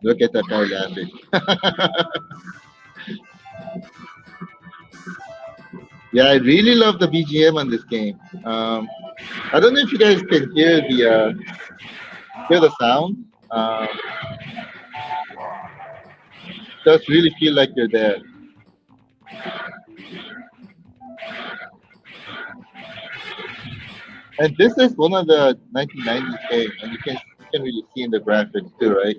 Look at that guy laughing. Yeah, I really love the BGM on this game. I don't know if you guys can hear the sound. Does really feel like you're there. And this is one of the 1990s games, and you can really see in the graphics too, right?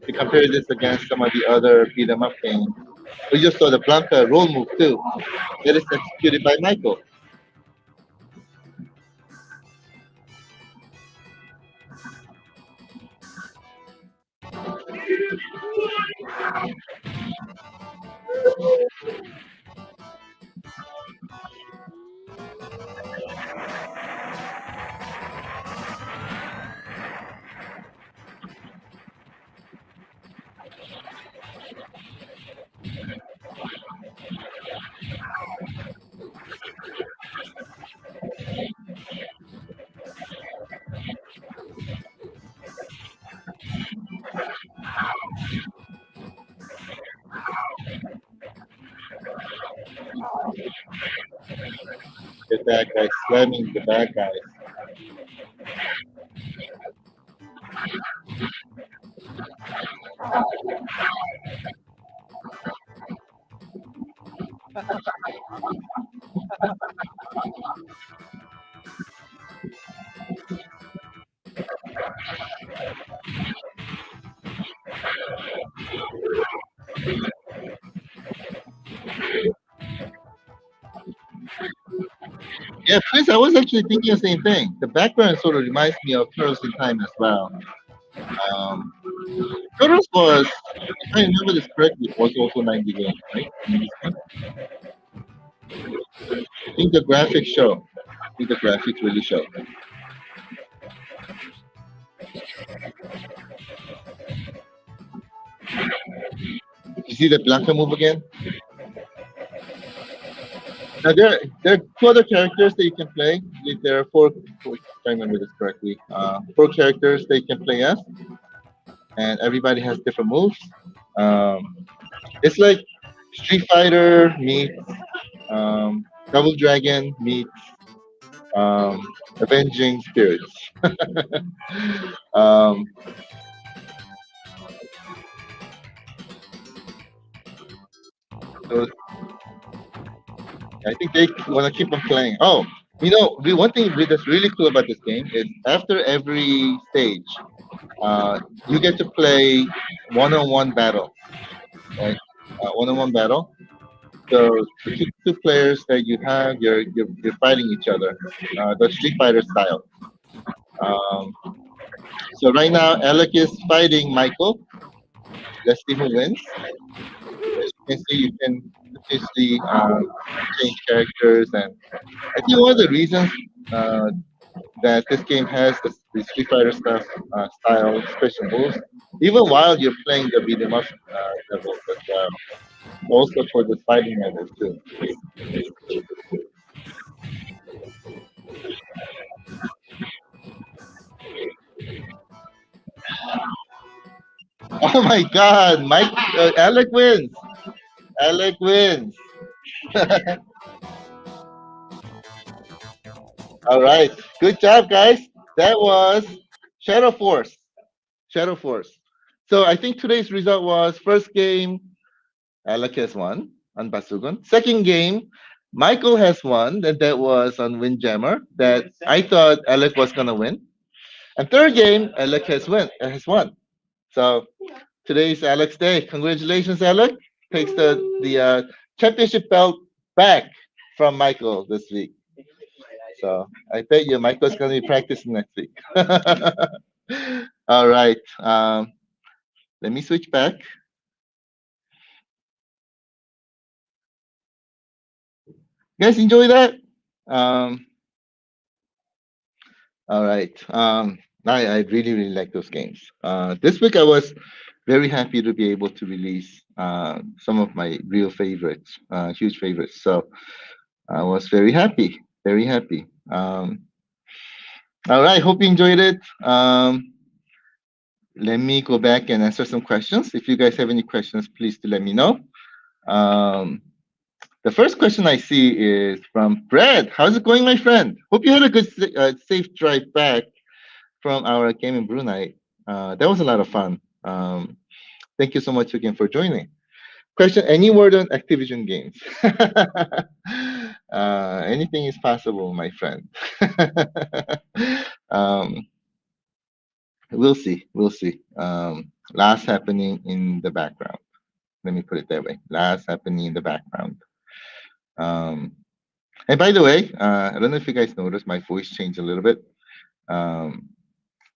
To compare this against some of the other beat 'em up games, we just saw the Blanca roll move too. That is executed by Michael. The bad guys slamming the bad guys. Yeah, Chris, I was actually thinking the same thing. The background sort of reminds me of Turtles in Time as well. Um, Turtles was, if I remember this correctly, was also 90 games, right? In this game. I think the graphics show. I think the graphics really show. You see the Blanca move again? Now there are two other characters that you can play. There are four if I remember this correctly. Four characters that you can play as, and everybody has different moves. Um, it's like Street Fighter meets Double Dragon meets um, Avenging Spirits. um, so I think they want to keep on playing. Oh, one thing that's really cool about this game is after every stage, you get to play one-on-one battle, right? One-on-one battle. So the two players that you have, you're fighting each other, the Street Fighter style. Um, so right now, Alec is fighting Michael. Let's see who wins. As you can see, you can obviously change characters, and I think one of the reasons uh, that this game has the Street Fighter style special moves, even while you're playing the beat 'em up levels as well, also for the fighting levels too. Oh my God, Alec wins. Alec wins. All right, good job, guys. That was Shadow Force. Shadow Force. So I think today's result was first game, Alec has won on Pasugun. Second game, Michael has won, and that was on Windjammer. That I thought Alec was gonna win. And third game, Alec has won. So today's Alec's day. Congratulations, Alec. Takes the championship belt back from Michael this week. So I bet you Michael's gonna be practicing next week. All right. Let me switch back. You guys enjoy that? Um, all right. I really, really like those games. This week I was very happy to be able to release some of my real favorites, huge favorites. So I was very happy, very happy. All right. Hope you enjoyed it. Let me go back and answer some questions. If you guys have any questions, please do let me know. Um, The first question I see is from Brad. How's it going, my friend? Hope you had a good, safe drive back from our game in Brunei. That was a lot of fun. Thank you so much again for joining. Question: any word on Activision games? Anything is possible, my friend. um, we'll see. We'll see. Last happening in the background. Let me put it that way. Last happening in the background. Um, And by the way, I don't know if you guys noticed my voice changed a little bit. Um,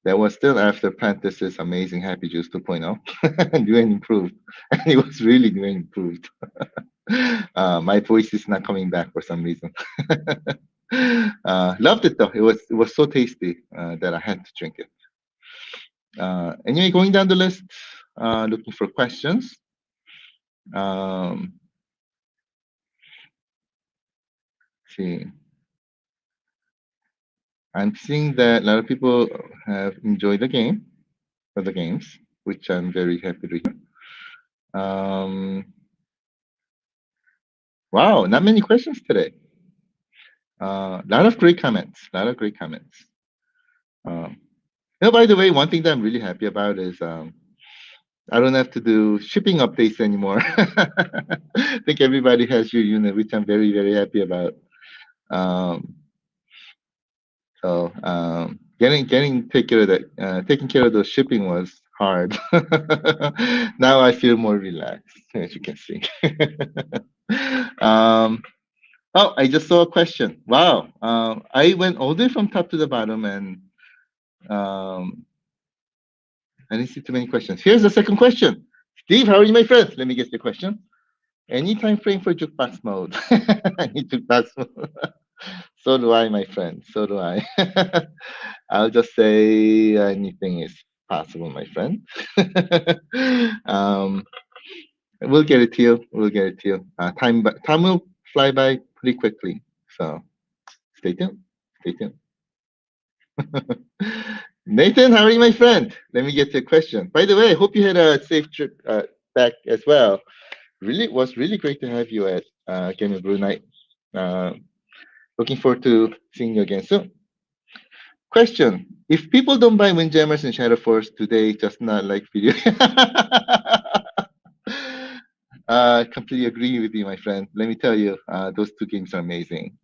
that was still after Prentice's amazing Happy Juice 2.0, new and improved, and it was really new and improved. My voice is not coming back for some reason. Loved it though. It was so tasty that I had to drink it. Anyway, going down the list, looking for questions. See. I'm seeing that a lot of people have enjoyed the game, or the games, which I'm very happy to hear. Wow, not many questions today. A lot of great comments. A lot of great comments. By the way, one thing that I'm really happy about is I don't have to do shipping updates anymore. I think everybody has your unit, which I'm very, very happy about. So take care of that. Taking care of the shipping was hard. Now I feel more relaxed, as you can see. um, oh, I just saw a question. Wow. I went all the way from top to the bottom, and um, I didn't see too many questions. Here's the second question. Steve, how are you, my friend? Let me get your question. Any time frame for jukebox mode? I need jukebox mode. So do I, my friend. So do I. I'll just say anything is possible, my friend. um, we'll get it to you. We'll get it to you. Time will fly by pretty quickly. So stay tuned. Stay tuned. Nathan, how are you, my friend? Let me get to a question. By the way, I hope you had a safe trip back as well. Really, it was really great to have you at Game of Brew Night. Uh, looking forward to seeing you again soon. Question: if people don't buy Windjammers and Shadow Force, do they just not like video? Completely agree with you, my friend. Let me tell you, those two games are amazing.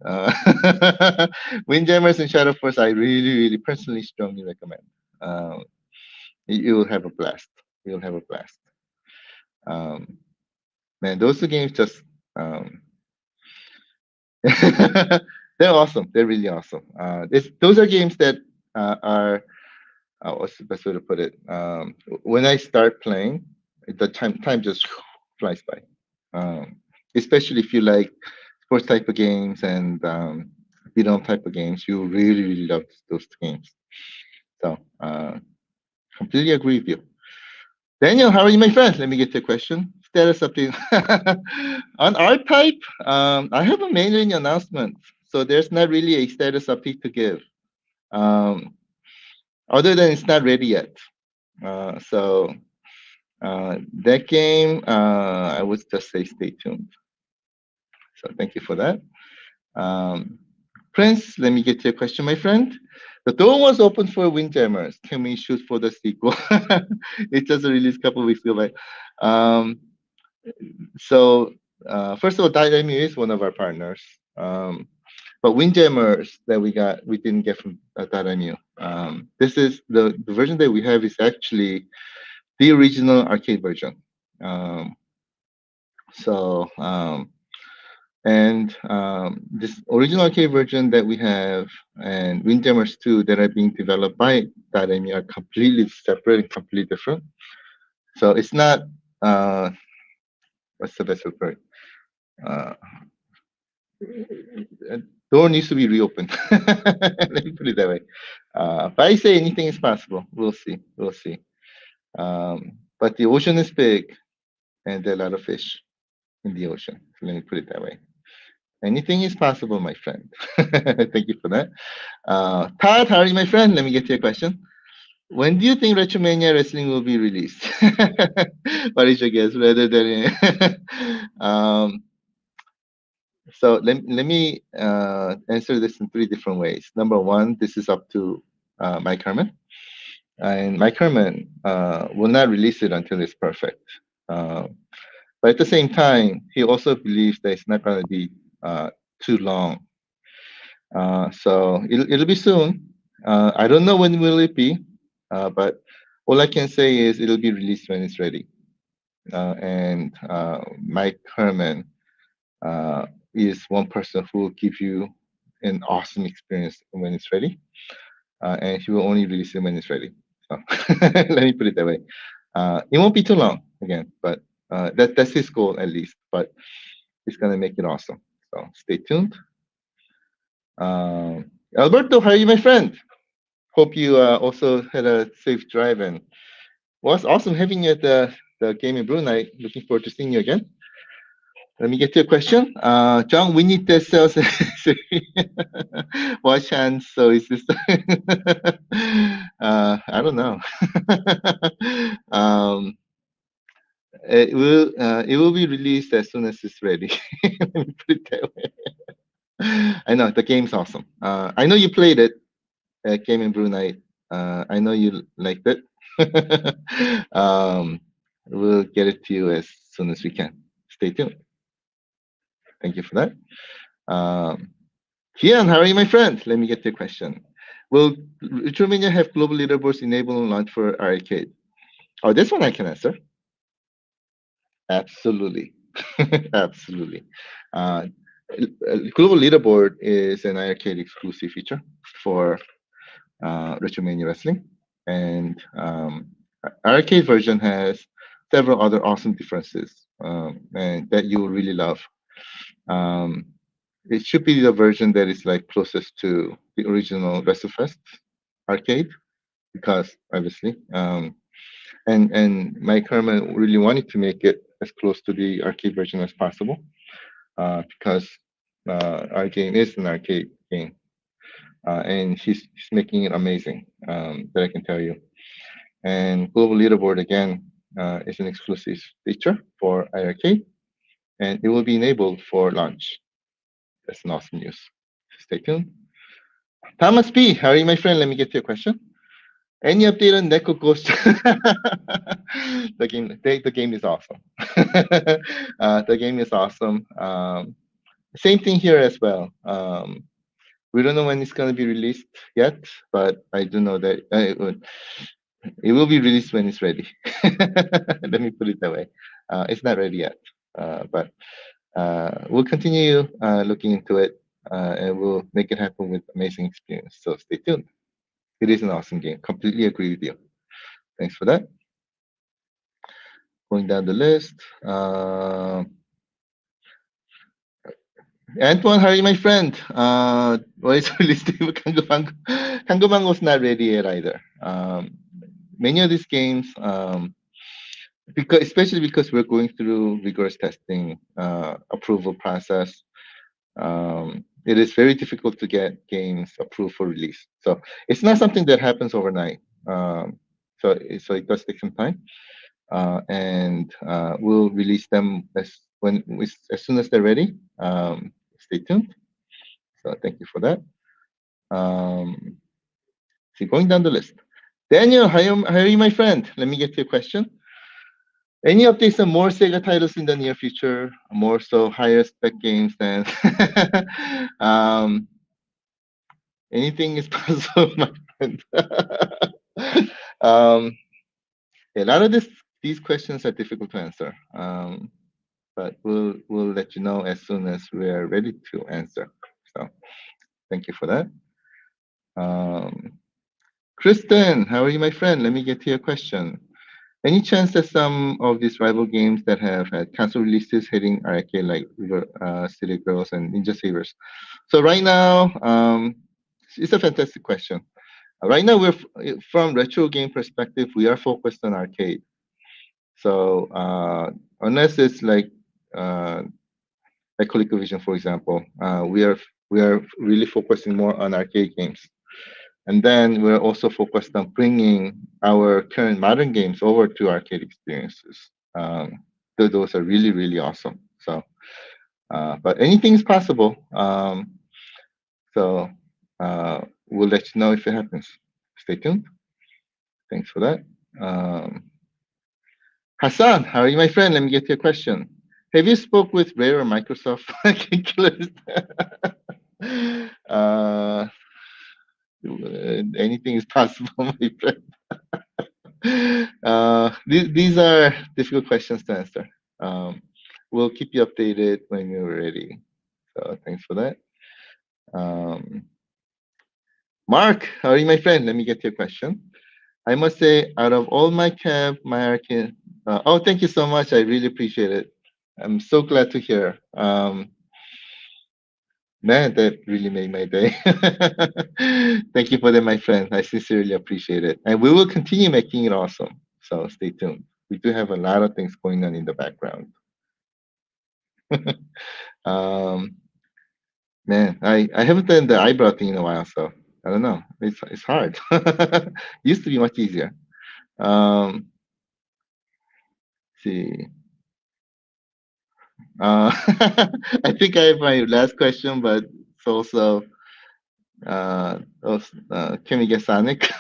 Windjammers and Shadow Force, I really, really personally strongly recommend. Um, you will have a blast. You'll have a blast. Man, those two games just they're awesome. They're really awesome. Those are games that are what's the best way to put it? When I start playing, the time just flies by. Especially if you like sports type of games and beat 'em type of games, you really, really love those games. So completely agree with you. Daniel, how are you, my friend? Let me get to a question. Status update. On R-Type, I have a mailing announcement. So there's not really a status update to give. Other than it's not ready yet. So that game, I would just say stay tuned. So thank you for that. Prince, let me get to your question, my friend. The door was open for Windjammers. Can we shoot for the sequel? It just released a couple of weeks ago, right? So first of all, Dynami is one of our partners. But Windjammers that we didn't get from Dynami. This is the version that we have is actually the original arcade version. This original arcade version that we have and Windjammers 2 that are being developed by Dynami are completely separate and completely different. So it's not what's the best word? Door needs to be reopened. Let me put it that way. If I say anything is possible, we'll see. We'll see. But the ocean is big, and there are a lot of fish in the ocean. So let me put it that way. Anything is possible, my friend. Thank you for that. Todd, how are you, my friend? Let me get to your question. When do you think Retromania Wrestling will be released? What is your guess? Rather than so let me answer this in 3 different ways. Number one, this is up to Mike Herman. And Mike Herman will not release it until it's perfect. But at the same time, he also believes that it's not going to be too long. So it'll be soon. I don't know when will it be, but all I can say is it'll be released when it's ready. And Mike Herman is one person who will give you an awesome experience when it's ready. And he will only release it when it's ready. So let me put it that way. It won't be too long again, but that's his goal at least. But he's gonna make it awesome. So stay tuned. Alberto, how are you, my friend? Hope you also had a safe drive and was awesome having you at the Game in Brew Night. Looking forward to seeing you again. Let me get to your question. John, we need the sales. What chance? So is this? I don't know. It will be released as soon as it's ready. Let me put it that way. I know the game's awesome. I know you played it at Game in Brew Night. I know you liked it. We'll get it to you as soon as we can. Stay tuned. Thank you for that. Kian, how are you, my friend? Let me get to your question. Will Retro Mania have global leaderboards enabled and launched for iiRcade? Oh, this one I can answer. Absolutely. Absolutely. Uh, Global Leaderboard is an iiRcade exclusive feature for Retromania Wrestling, and arcade version has several other awesome differences, and that you will really love. Um, it should be the version that is like closest to the original WrestleFest arcade, because obviously, and Mike Herman really wanted to make it as close to the arcade version as possible, because our game is an arcade game, and he's making it amazing. That I can tell you. And Global Leaderboard again is an exclusive feature for iiRcade, and it will be enabled for launch. That's an awesome news. Stay tuned. Thomas P, how are you, my friend? Let me get to your question. Any update on Neko Ghost? The game is awesome. The game is awesome. Same thing here as well. We don't know when it's going to be released yet, but I do know that it will be released when it's ready. Let me put it that way. It's not ready yet, but we'll continue looking into it, and we'll make it happen with amazing experience. So stay tuned. It is an awesome game. Completely agree with you. Thanks for that. Going down the list. Antoine, how are you, my friend? What is release date for Kango was not ready yet either. Many of these games, because especially because we're going through rigorous testing, approval process, it is very difficult to get games approved for release. So it's not something that happens overnight. So it does take some time, and we'll release them as soon as they're ready. Stay tuned. So thank you for that. See, going down the list. Daniel, how are you, my friend? Let me get to your question. Any updates on more Sega titles in the near future? More so higher spec games than anything is possible, my friend. A lot of these questions are difficult to answer, but we'll let you know as soon as we're ready to answer. So thank you for that. Kristen, how are you, my friend? Let me get to your question. Any chance that some of these rival games that have had console releases hitting arcade like City Girls and Ninja Savers? So right now, it's a fantastic question. Right now, from retro game perspective, we are focused on arcade. So unless it's like ColecoVision, for example, we are really focusing more on arcade games. And then we're also focused on bringing our current modern games over to arcade experiences. Those are really, really awesome. So, but anything is possible. So we'll let you know if it happens. Stay tuned. Thanks for that. Hassan, how are you, my friend? Let me get to your question. Have you spoke with Rare or Microsoft? Anything is possible, my friend. These are difficult questions to answer. We'll keep you updated when you're ready. So thanks for that. Mark, how are you, my friend? Let me get to your question. I must say, out of all my cab, my Arkin. Oh, thank you so much. I really appreciate it. I'm so glad to hear. Man, that really made my day. Thank you for that, my friend. I sincerely appreciate it. And we will continue making it awesome. So stay tuned. We do have a lot of things going on in the background. um, man, I haven't done the eyebrow thing in a while, so I don't know. It's hard. Used to be much easier. See. I think I have my last question, but it's also can we get Sonic?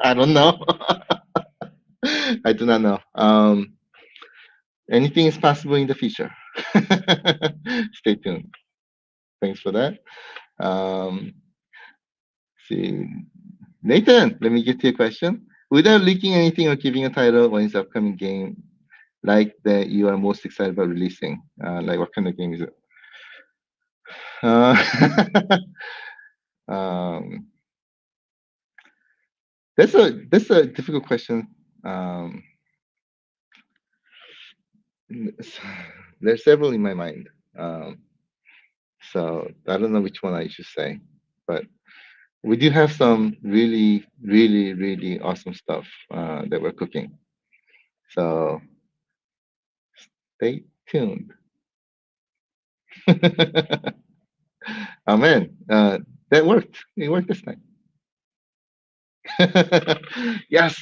I don't know. I do not know. Anything is possible in the future. Stay tuned. Thanks for that. see. Nathan, let me get to your question. Without leaking anything or giving a title, what is the upcoming game like that you are most excited about releasing? Like what kind of game is it? Uh, um, that's a difficult question. Um, there's several in my mind. So I don't know which one I should say, but we do have some really, really, really awesome stuff that we're cooking. So stay tuned. Amen. That worked. It worked this time. Yes,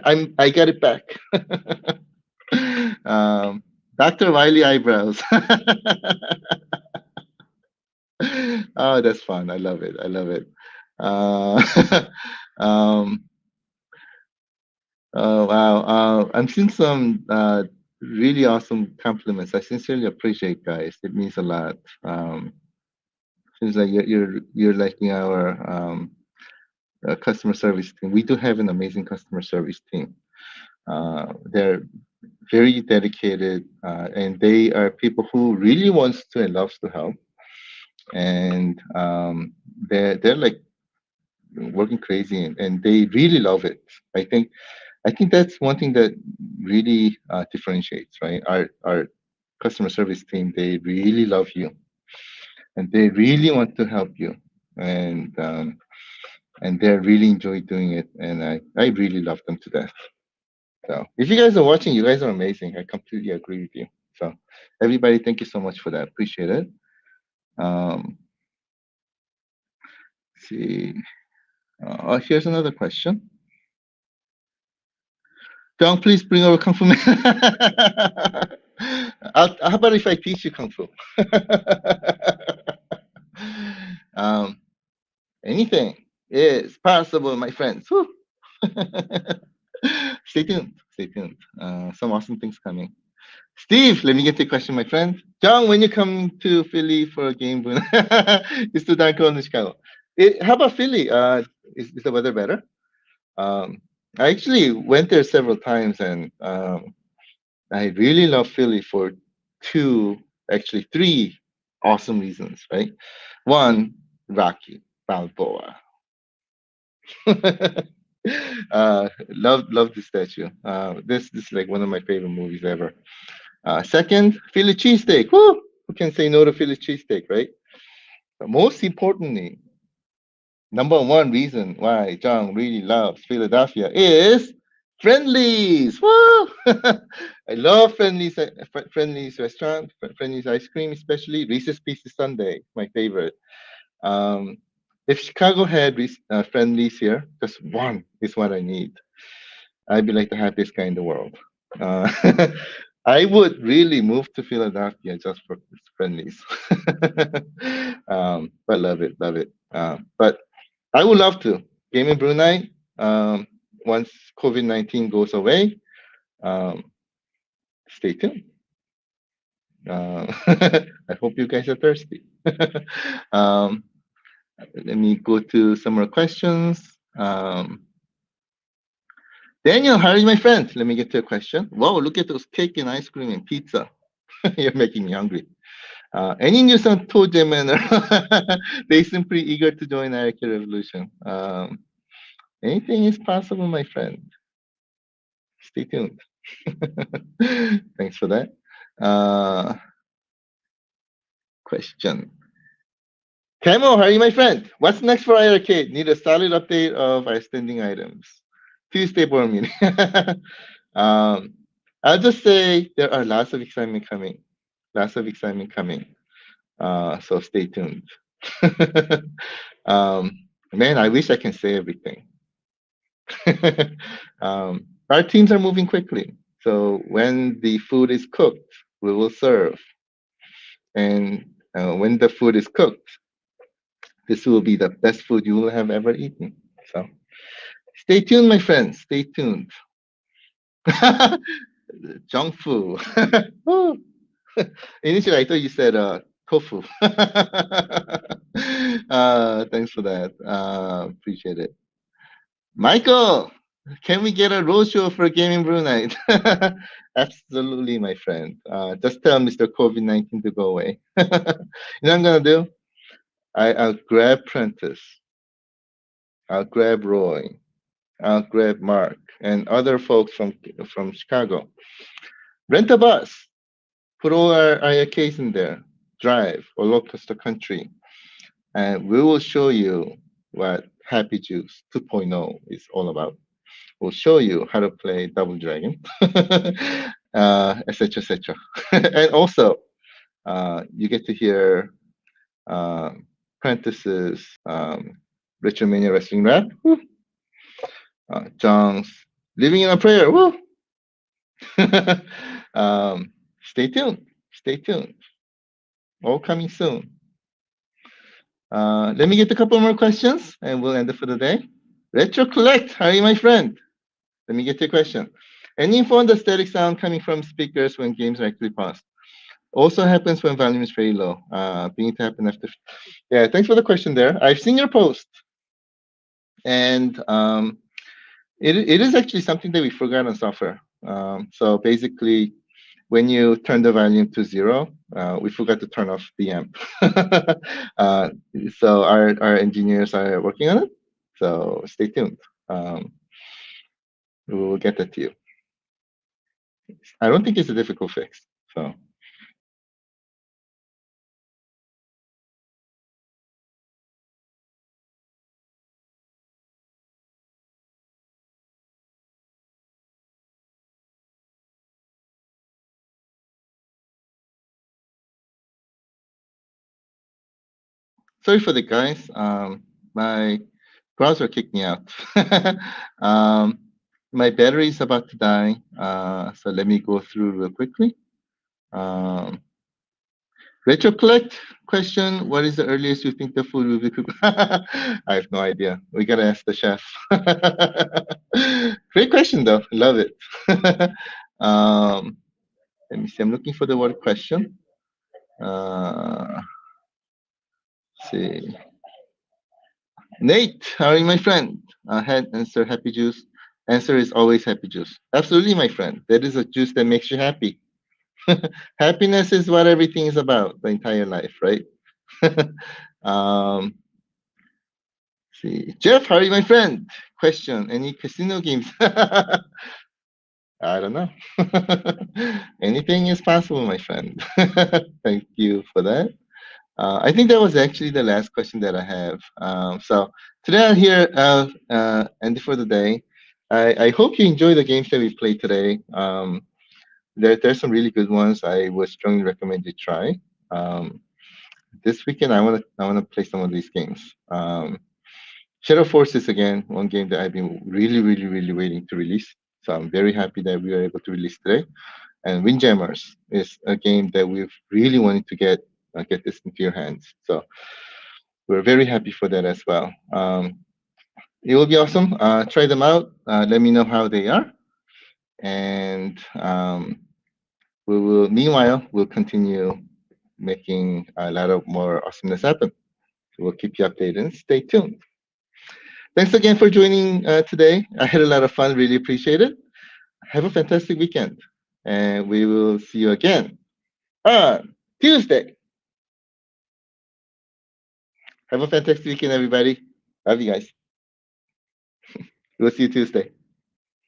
I got it back. um, Dr. Wiley eyebrows. Oh, that's fun. I love it. I love it. Uh, um, oh wow. I'm seeing some really awesome compliments. I sincerely appreciate, guys. It means a lot. Seems like you're liking our customer service team. We do have an amazing customer service team. They're very dedicated, and they are people who really wants to and loves to help. And they're like working crazy, and they really love it. I think that's one thing that really differentiates, right? Our customer service team, they really love you, and they really want to help you, and they really enjoy doing it, and I really love them to death. So if you guys are watching, you guys are amazing. I completely agree with you. So everybody, thank you so much for that. Appreciate it. Um, let's see. Here's another question. John, please bring over Kung Fu Man. How about if I teach you Kung Fu? um, anything is possible, my friends. Whew. Stay tuned. Stay tuned. Some awesome things coming. Steve, let me get the question, my friend. John, when you come to Philly for a game, it's to Danko in Chicago. How about Philly? Is the weather better? Um, I actually went there several times, and I really love Philly for two, actually three awesome reasons, right? One, Rocky Balboa. Love the statue. This is like one of my favorite movies ever. Second, Philly cheesesteak. Woo! Who can say no to Philly cheesesteak, right? But most importantly, number one reason why John really loves Philadelphia is Friendlies. Woo! I love Friendlies restaurant, Friendlies ice cream, especially Reese's Pieces Sundae, my favorite. Um, if Chicago had Friendlies here, just one is what I need. I'd be like the happiest guy in the world. Uh, I would really move to Philadelphia just for Friendlies. But love it, love it. But I would love to. Game in Brunei, once COVID-19 goes away, um, stay tuned. I hope you guys are thirsty. um, let me go to some more questions. Daniel, how are you, my friend? Let me get to a question. Whoa, look at those cake and ice cream and pizza. You're making me hungry. Any news on Toe Manor? They seem pretty eager to join iiRcade Revolution. Anything is possible, my friend. Stay tuned. Thanks for that. Question. Camo, how are you, my friend? What's next for iiRcade? Need a solid update of our standing items. Tuesday board meeting. I'll just say there are lots of excitement coming. Lots of excitement coming. So stay tuned. Man, I wish I can say everything. Our teams are moving quickly. So when the food is cooked, we will serve. And when the food is cooked, this will be the best food you will have ever eaten. So stay tuned, my friends. Stay tuned. Junk food. Initially, I thought you said Kofu. Thanks for that. Appreciate it. Michael, can we get a roadshow for Gaming Brew Night? Absolutely, my friend. Just tell Mr. COVID-19 to go away. You know what I'm gonna do? I'll grab Prentice. I'll grab Roy. I'll grab Mark and other folks from Chicago. Rent a bus. Put all our iiRcades in there. Drive all across the country. And we will show you what Happy Juice 2.0 is all about. We'll show you how to play Double Dragon, etc., etc. And also, you get to hear Prentice's Retro Mania Wrestling Rap, John's Living in a Prayer. Woo! Stay tuned. Stay tuned. All coming soon. Let me get a couple more questions, and we'll end it for the day. Retro Collect, how are you, my friend? Let me get your question. Any info on the static sound coming from speakers when games are actually paused? Also happens when volume is very low. Being to happen after. Yeah, thanks for the question there. I've seen your post, and it is actually something that we forgot on software. So basically, when you turn the volume to 0, we forgot to turn off the amp. So our engineers are working on it. So stay tuned. We will get that to you. I don't think it's a difficult fix. So. Sorry for the guys. My browser kicked me out. My battery is about to die. So let me go through real quickly. Retro Collect question: what is the earliest you think the food will be cooked? I have no idea. We gotta ask the chef. Great question though. Love it. Let me see. I'm looking for the word question. Let's see. Nate, how are you, my friend? Head answer, happy juice. Answer is always happy juice. Absolutely, my friend. That is a juice that makes you happy. Happiness is what everything is about, the entire life, right? um, see. Jeff, how are you, my friend? Question, any casino games? I don't know. Anything is possible, my friend. Thank you for that. I think that was actually the last question that I have. So today I'm here, and for the day, I hope you enjoy the games that we played today. There's some really good ones. I would strongly recommend you try. This weekend, I wanna play some of these games. Shadow Forces again, one game that I've been really waiting to release. So I'm very happy that we were able to release today. And Windjammers is a game that we've really wanted to get this into your hands. So we're very happy for that as well. It will be awesome. Try them out. Let me know how they are. And meanwhile, we'll continue making a lot of more awesomeness happen. So we'll keep you updated and stay tuned. Thanks again for joining today. I had a lot of fun. Really appreciate it. Have a fantastic weekend. And we will see you again on Tuesday. Have a fantastic weekend, everybody. Love you guys. We'll see you Tuesday.